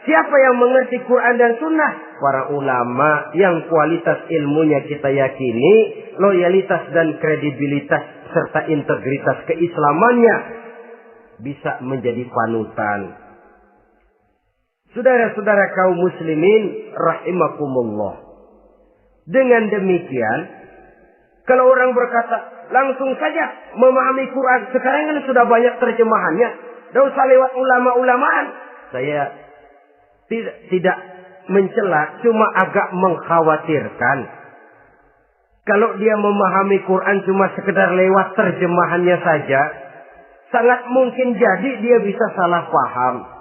Siapa yang mengerti Quran dan sunnah? Para ulama yang kualitas ilmunya kita yakini, loyalitas dan kredibilitas serta integritas keislamannya bisa menjadi panutan. Saudara-saudara kaum muslimin rahimakumullah. Dengan demikian, kalau orang berkata, langsung saja memahami Quran. Sekarang kan sudah banyak terjemahannya. Tidak usah lewat ulama-ulamaan. Saya tidak mencela, cuma agak mengkhawatirkan. Kalau dia memahami Quran cuma sekedar lewat terjemahannya saja, sangat mungkin jadi dia bisa salah paham.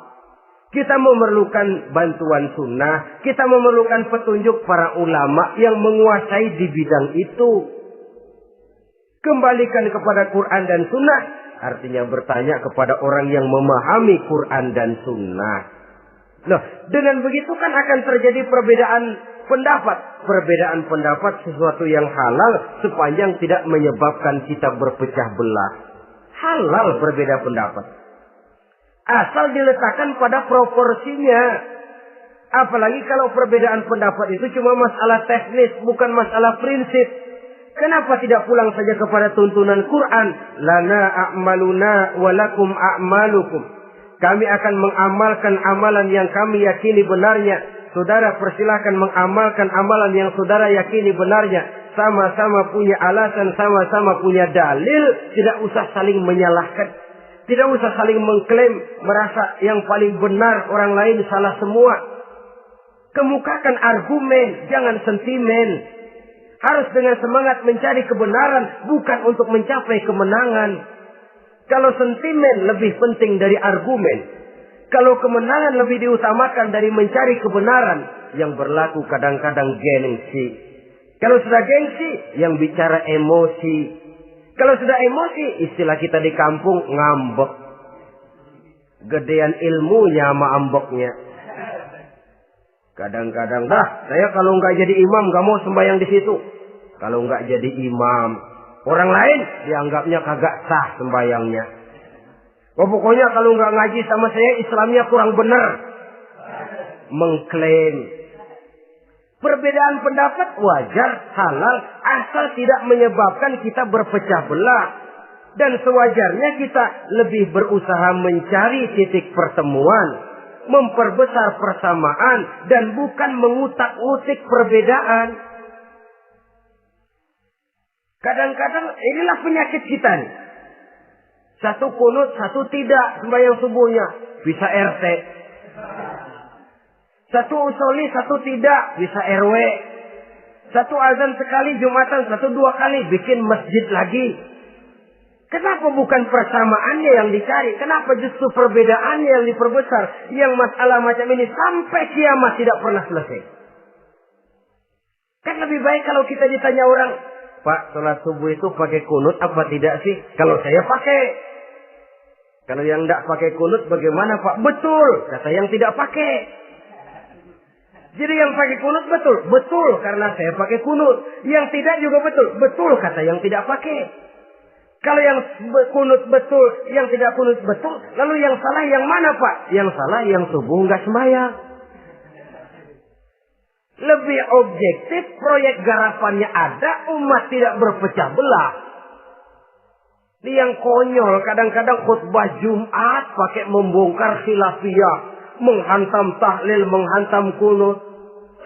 Kita memerlukan bantuan sunnah. Kita memerlukan petunjuk para ulama yang menguasai di bidang itu. Kembalikan kepada Quran dan sunnah. Artinya bertanya kepada orang yang memahami Quran dan sunnah. Loh, dengan begitu kan akan terjadi perbedaan pendapat. Perbedaan pendapat sesuatu yang halal sepanjang tidak menyebabkan kita berpecah belah. Halal berbeda pendapat. Asal diletakkan pada proporsinya. Apalagi kalau perbedaan pendapat itu cuma masalah teknis, bukan masalah prinsip. Kenapa tidak pulang saja kepada tuntunan Quran? Lana a'maluna walakum a'malukum. Kami akan mengamalkan amalan yang kami yakini benarnya. Saudara persilahkan mengamalkan amalan yang saudara yakini benarnya. Sama-sama punya alasan, sama-sama punya dalil. Tidak usah saling menyalahkan. Tidak usah saling mengklaim, merasa yang paling benar, orang lain salah semua. Kemukakan argumen, jangan sentimen. Harus dengan semangat mencari kebenaran, bukan untuk mencapai kemenangan. Kalau sentimen lebih penting dari argumen. Kalau kemenangan lebih diutamakan dari mencari kebenaran. Yang berlaku kadang-kadang gengsi. Kalau sudah gengsi, yang bicara emosi. Kalau sudah emosi, istilah kita di kampung, ngambek. Gedean ilmunya sama ambeknya. Kadang-kadang, saya kalau nggak jadi imam, nggak mau sembahyang di situ. Kalau nggak jadi imam, orang lain dianggapnya kagak sah sembayangnya. Pokoknya kalau nggak ngaji sama saya, Islamnya kurang benar. Mengklaim. Perbedaan pendapat wajar, halal, asal tidak menyebabkan kita berpecah belah. Dan sewajarnya kita lebih berusaha mencari titik pertemuan, memperbesar persamaan, dan bukan mengutak-utik perbedaan. Kadang-kadang inilah penyakit kita nih. Satu kunut, satu tidak sembahyang subuhnya. Bisa RT. Satu usoli, satu tidak. Bisa RW. Satu azan sekali Jumatan, satu dua kali. Bikin masjid lagi. Kenapa bukan persamaannya yang dicari? Kenapa justru perbedaannya yang diperbesar? Yang masalah macam ini sampai kiamat tidak pernah selesai. Kan lebih baik kalau kita ditanya orang, Pak, sholat subuh itu pakai kunut apa tidak sih? Kalau saya pakai. Kalau yang tidak pakai kunut bagaimana Pak? Betul, kata yang tidak pakai. Jadi yang pakai kunut betul. Betul, karena saya pakai kunut. Yang tidak juga betul. Betul, kata yang tidak pakai. Kalau yang kunut betul, yang tidak kunut betul. Lalu yang salah yang mana Pak? Yang salah yang subuh nggak sembahyang. Lebih objektif, proyek garapannya ada, umat tidak berpecah belah. Ini yang konyol, kadang-kadang khutbah Jumat pakai membongkar khilafiyah, menghantam tahlil, menghantam kunut.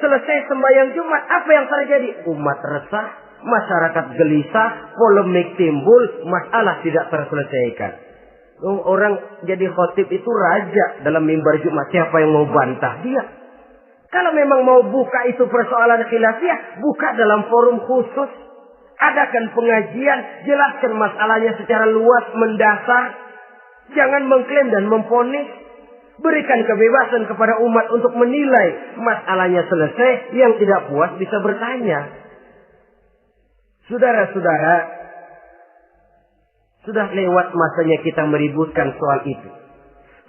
Selesai sembahyang Jumat, apa yang terjadi? Umat resah, masyarakat gelisah, polemik timbul, masalah tidak terselesaikan. Orang jadi khotib itu raja dalam mimbar Jumat, siapa yang mau bantah dia? Kalau memang mau buka itu persoalan khilafiyah, buka dalam forum khusus. Adakan pengajian, jelaskan masalahnya secara luas, mendasar. Jangan mengklaim dan memponis. Berikan kebebasan kepada umat untuk menilai masalahnya selesai. Yang tidak puas bisa bertanya. Saudara-saudara, sudah lewat masanya kita meributkan soal itu.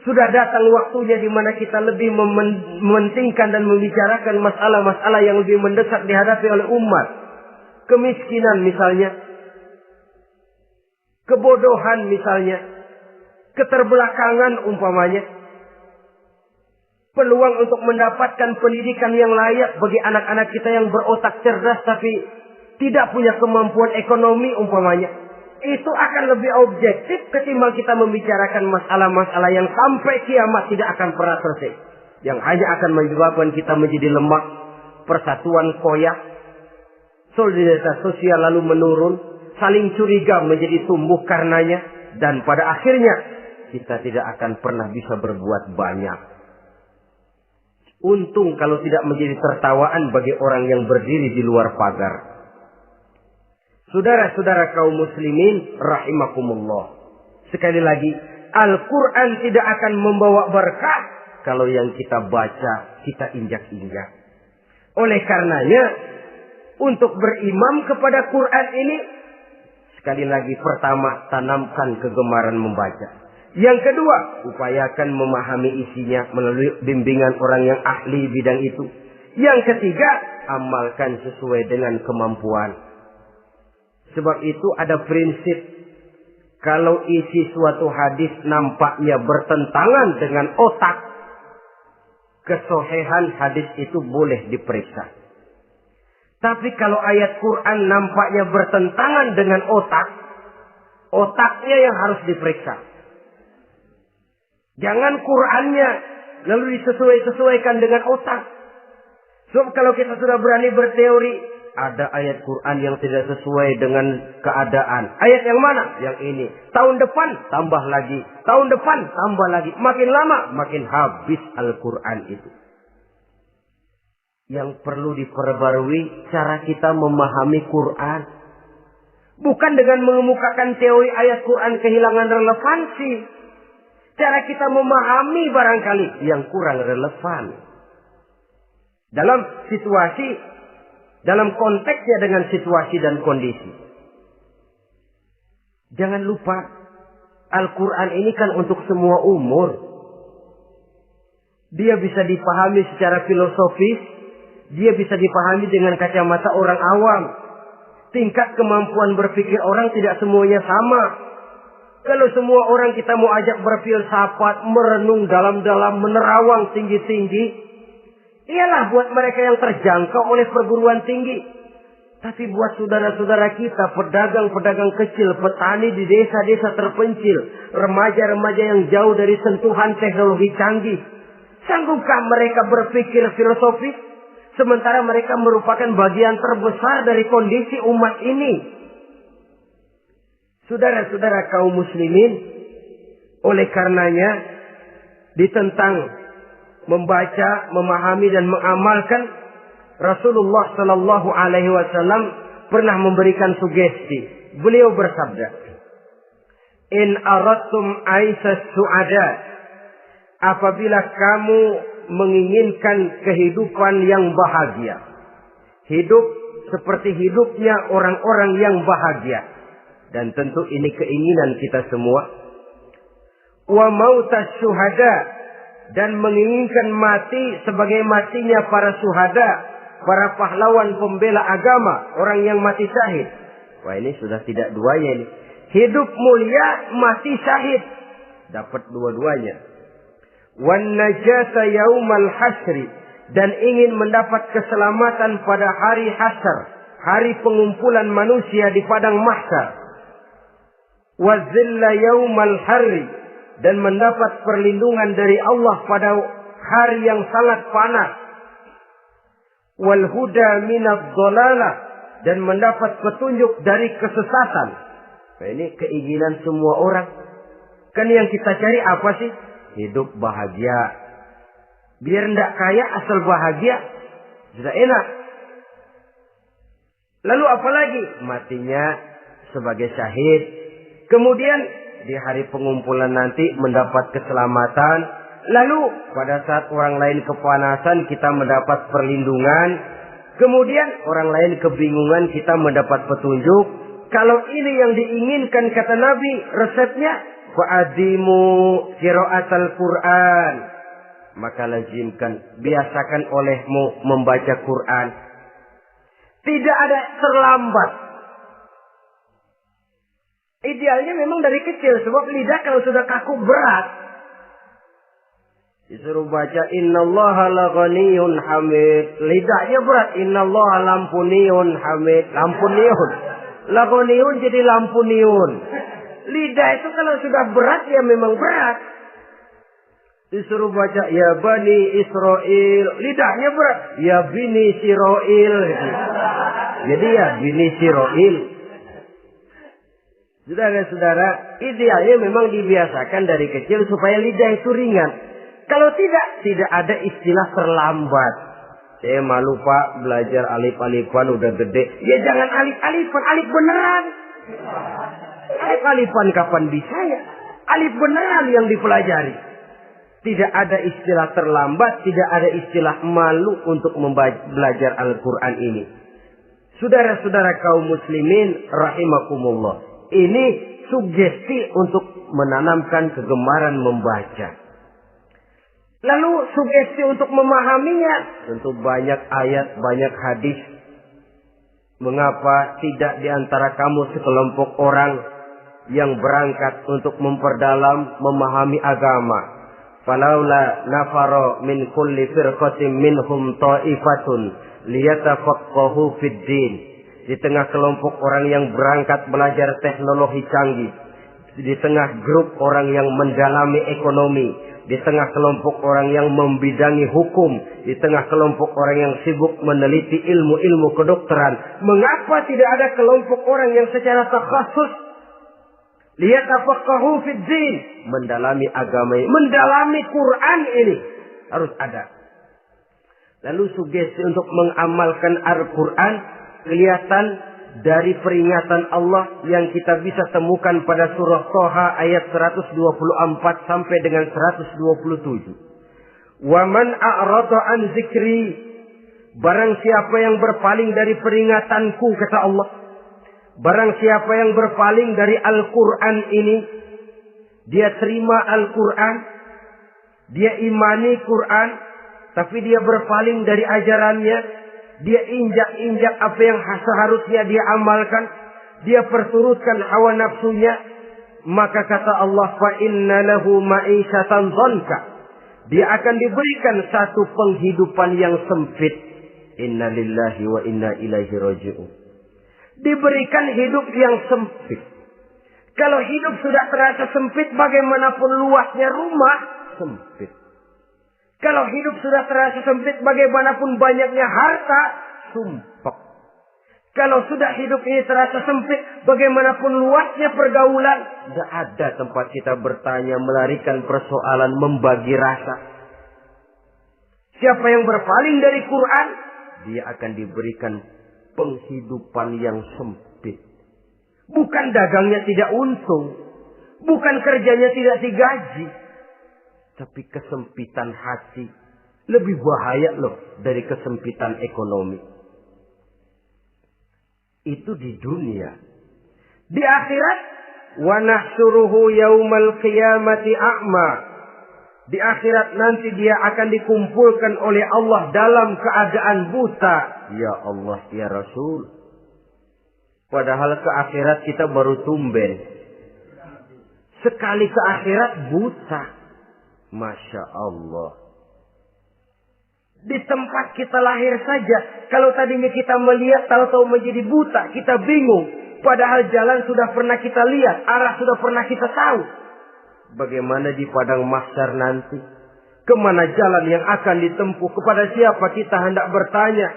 Sudah datang waktunya di mana kita lebih mementingkan dan membicarakan masalah-masalah yang lebih mendesak dihadapi oleh umat. Kemiskinan misalnya, kebodohan misalnya, keterbelakangan umpamanya, peluang untuk mendapatkan pendidikan yang layak bagi anak-anak kita yang berotak cerdas tapi tidak punya kemampuan ekonomi umpamanya. Itu akan lebih objektif ketimbang kita membicarakan masalah-masalah yang sampai kiamat tidak akan pernah selesai. Yang hanya akan menyebabkan kita menjadi lemah, persatuan koyak, solidaritas sosial lalu menurun, saling curiga menjadi tumbuh karenanya, dan pada akhirnya kita tidak akan pernah bisa berbuat banyak. Untung kalau tidak menjadi tertawaan bagi orang yang berdiri di luar pagar. Saudara-saudara kaum muslimin rahimakumullah. Sekali lagi, Al-Quran tidak akan membawa berkah kalau yang kita baca, kita injak-injak. Oleh karenanya, untuk berimam kepada Quran ini, sekali lagi pertama, tanamkan kegemaran membaca. Yang kedua, upayakan memahami isinya melalui bimbingan orang yang ahli bidang itu. Yang ketiga, amalkan sesuai dengan kemampuan. Sebab itu ada prinsip, kalau isi suatu hadis nampaknya bertentangan dengan otak, kesohihan hadis itu boleh diperiksa. Tapi kalau ayat Quran nampaknya bertentangan dengan otak, otaknya yang harus diperiksa. Jangan Qur'annya lalu disesuaikan dengan otak. Sebab kalau kita sudah berani berteori, ada ayat Quran yang tidak sesuai dengan keadaan. Ayat yang mana? Yang ini. Tahun depan tambah lagi. Tahun depan tambah lagi. Makin lama makin habis Al-Quran itu. Yang perlu diperbarui cara kita memahami Quran. Bukan dengan mengemukakan teori ayat Quran kehilangan relevansi. Cara kita memahami barangkali yang kurang relevan. Dalam situasi, dalam konteksnya dengan situasi dan kondisi. Jangan lupa, Al-Quran ini kan untuk semua umur. Dia bisa dipahami secara filosofis, dia bisa dipahami dengan kacamata orang awam. Tingkat kemampuan berpikir orang tidak semuanya sama. Kalau semua orang kita mau ajak berfilsafat, merenung dalam-dalam, menerawang tinggi-tinggi, ialah buat mereka yang terjangkau oleh perguruan tinggi. Tapi buat saudara-saudara kita, pedagang-pedagang kecil, petani di desa-desa terpencil, remaja-remaja yang jauh dari sentuhan teknologi canggih, sanggupkah mereka berpikir filosofis? Sementara mereka merupakan bagian terbesar dari kondisi umat ini. Saudara-saudara kaum muslimin, oleh karenanya ditentang membaca, memahami dan mengamalkan, Rasulullah Sallallahu Alaihi Wasallam pernah memberikan sugesti. Beliau bersabda, "In aradtum aisas su'ada," apabila kamu menginginkan kehidupan yang bahagia, hidup seperti hidupnya orang-orang yang bahagia, dan tentu ini keinginan kita semua. Wa mautas syuhada, dan menginginkan mati sebagai matinya para syuhada, para pahlawan pembela agama, orang yang mati syahid. Wah, ini sudah tidak duanya ini. Hidup mulia, mati syahid. Dapat dua-duanya. Wan najata yaumal hasri, dan ingin mendapat keselamatan pada hari hasyar, hari pengumpulan manusia di padang mahsyar. Wa zilla yaumal harri, dan mendapat perlindungan dari Allah pada hari yang sangat panas. Wal huda minadh dhalalah, dan mendapat petunjuk dari kesesatan. Nah, ini keinginan semua orang. Kan yang kita cari apa sih? Hidup bahagia. Biar ndak kaya asal bahagia, sudah enak. Lalu apa lagi? Matinya sebagai syahid. Kemudian di hari pengumpulan nanti mendapat keselamatan. Lalu pada saat orang lain kepanasan kita mendapat perlindungan. Kemudian orang lain kebingungan kita mendapat petunjuk. Kalau ini yang diinginkan kata Nabi, resepnya fa'adimu qiraatal Quran. Maka lazimkan, biasakan olehmu membaca Quran. Tidak ada terlambat. Idealnya memang dari kecil, sebab lidah kalau sudah kaku berat. Disuruh baca innallaha laghaniyun hamid. Lidahnya berat. Innallaha lampuniyun hamid. Lampuniyun. Laghaniyun jadi lampuniyun. Lidah itu kalau sudah berat ya memang berat. Disuruh baca ya bani Israel. Lidahnya berat. Ya bini Siroil. Jadi ya bini Siroil. Saudara-saudara, idealnya memang dibiasakan dari kecil supaya lidah itu ringan. Kalau tidak ada istilah terlambat. Saya malu Pak, belajar alif-alifan udah gede. Ya jangan alif-alifan, alif beneran. Alif-alifan kapan bisa ya? Alif beneran yang dipelajari. Tidak ada istilah terlambat, tidak ada istilah malu untuk belajar Al-Quran ini. Saudara-saudara kaum muslimin rahimakumullah. Ini sugesti untuk menanamkan kegemaran membaca. Lalu sugesti untuk memahaminya. Tentu banyak ayat, banyak hadis. Mengapa tidak di antara kamu sekelompok orang yang berangkat untuk memperdalam, memahami agama. Falaula nafaro min kulli firqatin minhum ta'ifatun liyatafaqahu fid din. Di tengah kelompok orang yang berangkat belajar teknologi canggih. Di tengah grup orang yang mendalami ekonomi. di tengah kelompok orang yang membidangi hukum, di tengah kelompok orang yang sibuk meneliti ilmu-ilmu kedokteran, mengapa tidak ada kelompok orang yang secara takhasus liyatafaqahu fid din, mendalami agama ini, mendalami Quran ini, harus ada. Lalu sugesti untuk mengamalkan Al-Quran kelihatan dari peringatan Allah yang kita bisa temukan pada surah Toha ayat 124 sampai dengan 127. Wa man a'rada an zikri, barang siapa yang berpaling dari peringatanku, kata Allah, barang siapa yang berpaling dari Al-Quran ini, dia terima Al-Quran, dia imani Quran, tapi dia berpaling dari ajarannya, dia injak-injak apa yang seharusnya dia amalkan, dia perturutkan hawa nafsunya, maka kata Allah, fa inna lahu ma'isyatan dhanka, dia akan diberikan satu penghidupan yang sempit. Inna lillahi wa inna ilaihi raji'un. Diberikan hidup yang sempit. Kalau hidup sudah terasa sempit, bagaimanapun luasnya rumah, sempit. Kalau hidup sudah terasa sempit, bagaimanapun banyaknya harta, sumpek. Kalau sudah hidup ini terasa sempit, bagaimanapun luasnya pergaulan, tidak ada tempat kita bertanya, melarikan persoalan, membagi rasa. Siapa yang berpaling dari Quran, dia akan diberikan penghidupan yang sempit. Bukan dagangnya tidak untung, bukan kerjanya tidak digaji, tapi kesempitan hati lebih bahaya loh dari kesempitan ekonomi. Itu di dunia. Di akhirat, wa nahsyuruhu yaumal qiyamati a'ma. Di akhirat nanti dia akan dikumpulkan oleh Allah dalam keadaan buta. Ya Allah, ya Rasul. Padahal ke akhirat kita baru tumben. Sekali ke akhirat buta. Masya Allah. Di tempat kita lahir saja, kalau tadinya kita melihat, tahu-tahu menjadi buta, kita bingung. Padahal jalan sudah pernah kita lihat, arah sudah pernah kita tahu. Bagaimana di padang mahsyar nanti? Kemana jalan yang akan ditempuh? Kepada siapa kita hendak bertanya?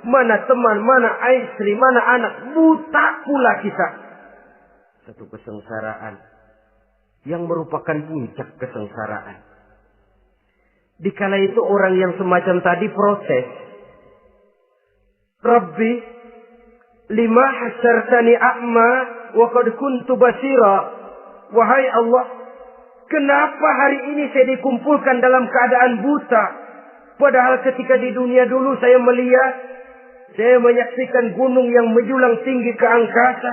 Mana teman, mana istri, mana anak? Buta pula kita. Satu kesengsaraan yang merupakan puncak kesengsaraan. Dikala itu orang yang semacam tadi protes. Rabbi, lima hasyartani a'ma wa qad kuntu basira. Wahai Allah, kenapa hari ini saya dikumpulkan dalam keadaan buta? Padahal ketika di dunia dulu saya melihat, saya menyaksikan gunung yang menjulang tinggi ke angkasa.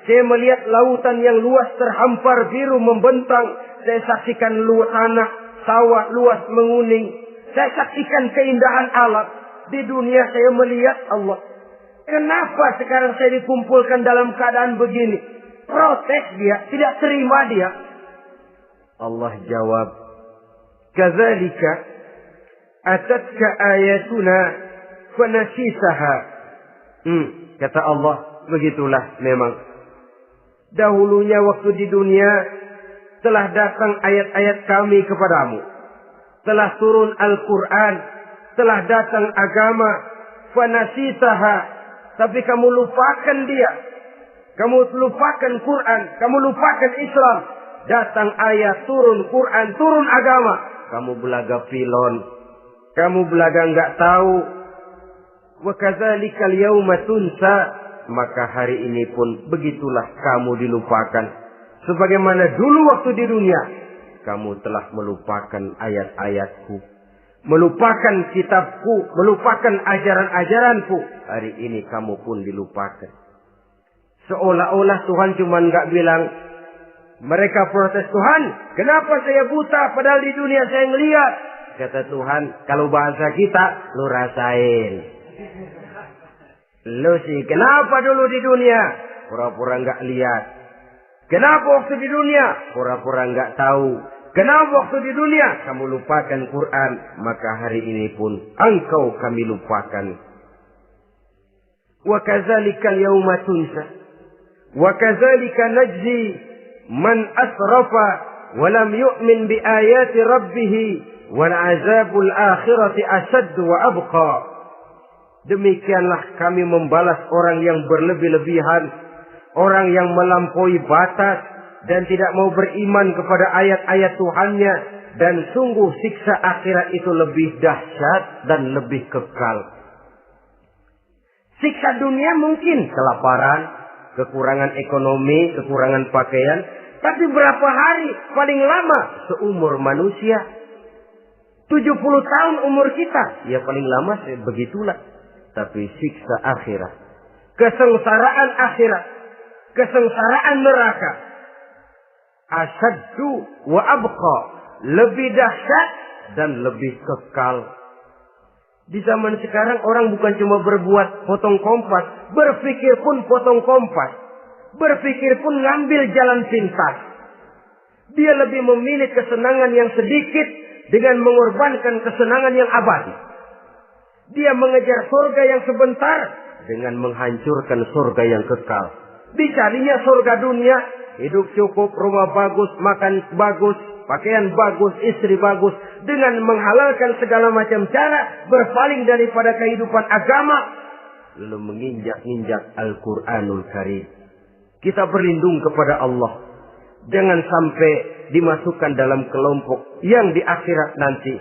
Saya melihat lautan yang luas terhampar biru membentang. Saya saksikan luas tanah, sawah luas menguning. Saya saksikan keindahan alam. Di dunia saya melihat Allah. Kenapa sekarang saya dikumpulkan dalam keadaan begini? Protes dia, tidak terima dia. Allah jawab, kadzalika atatka ayatuna fanasisaha. Kata Allah, begitulah memang. Dahulunya waktu di dunia telah datang ayat-ayat kami kepadamu. Telah turun Al-Quran. Telah datang agama. Fanasisaha. Tapi kamu lupakan dia. Kamu lupakan Quran. Kamu lupakan Islam. Datang ayat, turun Quran, turun agama. Kamu belaga pilon. Kamu belaga enggak tahu. Wa kadzalikal yauma tunsa. Maka hari ini pun begitulah kamu dilupakan. Sebagaimana dulu waktu di dunia, kamu telah melupakan ayat-ayatku, melupakan kitabku, melupakan ajaran-ajaranku. Hari ini kamu pun dilupakan. Seolah-olah Tuhan cuma nggak bilang, mereka protes, Tuhan, kenapa saya buta padahal di dunia saya ngelihat. Kata Tuhan, kalau bahasa kita, lu rasain. Lu sih, kenapa dulu di dunia? Pura-pura nggak lihat. Kenapa waktu di dunia? Pura-pura nggak tahu. Kenapa waktu di dunia? Kamu lupakan Quran. Maka hari ini pun engkau kami lupakan. Wa kadzalikal yauma tunsa. Wa kadzalika najzi man asrafa walam yu'min bi ayati rabbih wal azabul akhirati asyaddu wa abqa. Demikianlah kami membalas orang yang berlebih-lebihan, orang yang melampaui batas dan tidak mau beriman kepada ayat-ayat Tuhannya, dan sungguh siksa akhirat itu lebih dahsyat dan lebih kekal. Siksa dunia mungkin kelaparan, kekurangan ekonomi, kekurangan pakaian, tapi berapa hari paling lama seumur manusia? 70 tahun umur kita, ya paling lama begitulah. Tapi siksa akhirat, kesengsaraan akhirat, kesengsaraan neraka, asyaddu wa abqa, lebih dahsyat dan lebih kekal. Di zaman sekarang orang bukan cuma berbuat potong kompas, berpikir pun potong kompas, berpikir pun ngambil jalan pintas. Dia lebih memilih kesenangan yang sedikit dengan mengorbankan kesenangan yang abadi. Dia mengejar surga yang sebentar dengan menghancurkan surga yang kekal. Dicarinya surga dunia, hidup cukup, rumah bagus, makan bagus, pakaian bagus, istri bagus, dengan menghalalkan segala macam cara, berpaling daripada kehidupan agama, lalu menginjak-injak Al-Quranul Karim. Kita berlindung kepada Allah, jangan sampai dimasukkan dalam kelompok yang di akhirat nanti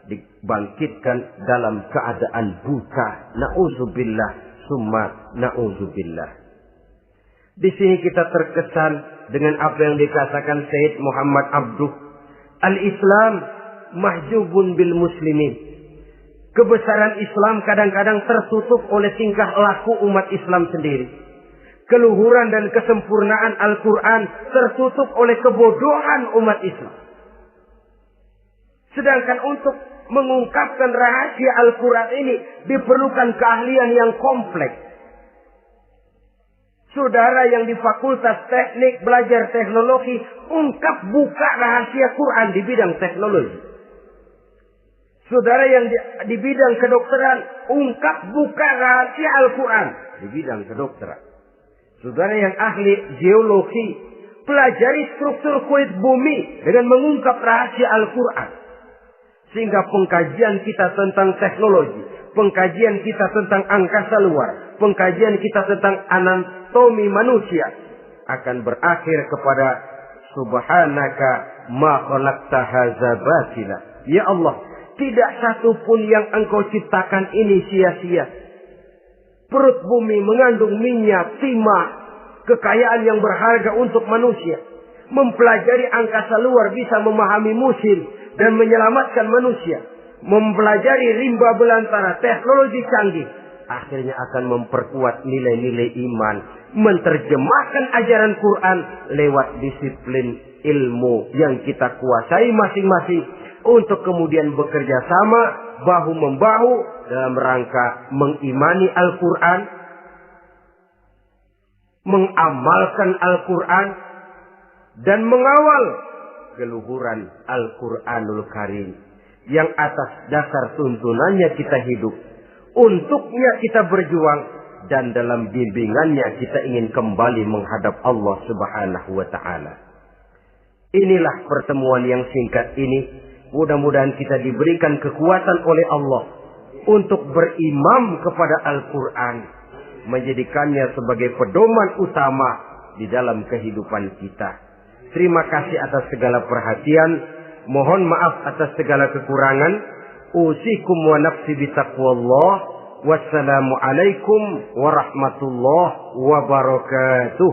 dibangkitkan dalam keadaan buta. Na'udzubillah summa na'udzubillah. Di sini kita terkesan dengan apa yang dikatakan Sayyid Muhammad Abduh. Al-Islam mahjubun bil muslimin. Kebesaran Islam kadang-kadang tertutup oleh tingkah laku umat Islam sendiri. Keluhuran dan kesempurnaan Al-Quran tertutup oleh kebodohan umat Islam. Sedangkan untuk mengungkapkan rahasia Al-Quran ini diperlukan keahlian yang kompleks. Saudara yang di Fakultas Teknik belajar teknologi, ungkap buka rahasia Quran di bidang teknologi. Saudara yang di bidang kedokteran, ungkap buka rahasia Al-Quran di bidang kedokteran. Saudara yang ahli geologi, pelajari struktur kulit bumi dengan mengungkap rahasia Al-Quran. Sehingga pengkajian kita tentang teknologi, pengkajian kita tentang angkasa luar, pengkajian kita tentang anatomi manusia akan berakhir kepada Subhanaka ma khalaqta hadza batila. Ya Allah, tidak satu pun yang Engkau ciptakan ini sia-sia. Perut bumi mengandung minyak, timah, kekayaan yang berharga untuk manusia. Mempelajari angkasa luar bisa memahami musim dan menyelamatkan manusia. Mempelajari rimba belantara, teknologi canggih, akhirnya akan memperkuat nilai-nilai iman. Menerjemahkan ajaran Quran lewat disiplin ilmu yang kita kuasai masing-masing. Untuk kemudian bekerja sama, bahu-membahu dalam rangka mengimani Al-Quran, mengamalkan Al-Quran, dan mengawal keluhuran Al-Quranul Karim yang atas dasar tuntunannya kita hidup, untuknya kita berjuang, dan dalam bimbingannya kita ingin kembali menghadap Allah Subhanahu wa Ta'ala. Inilah pertemuan yang singkat ini. Mudah-mudahan kita diberikan kekuatan oleh Allah untuk berimam kepada Al-Quran, menjadikannya sebagai pedoman utama di dalam kehidupan kita. Terima kasih atas segala perhatian. Mohon maaf atas segala kekurangan. Usikum wa nafsi bitaqwallah. Wassalamualaikum warahmatullahi wabarakatuh.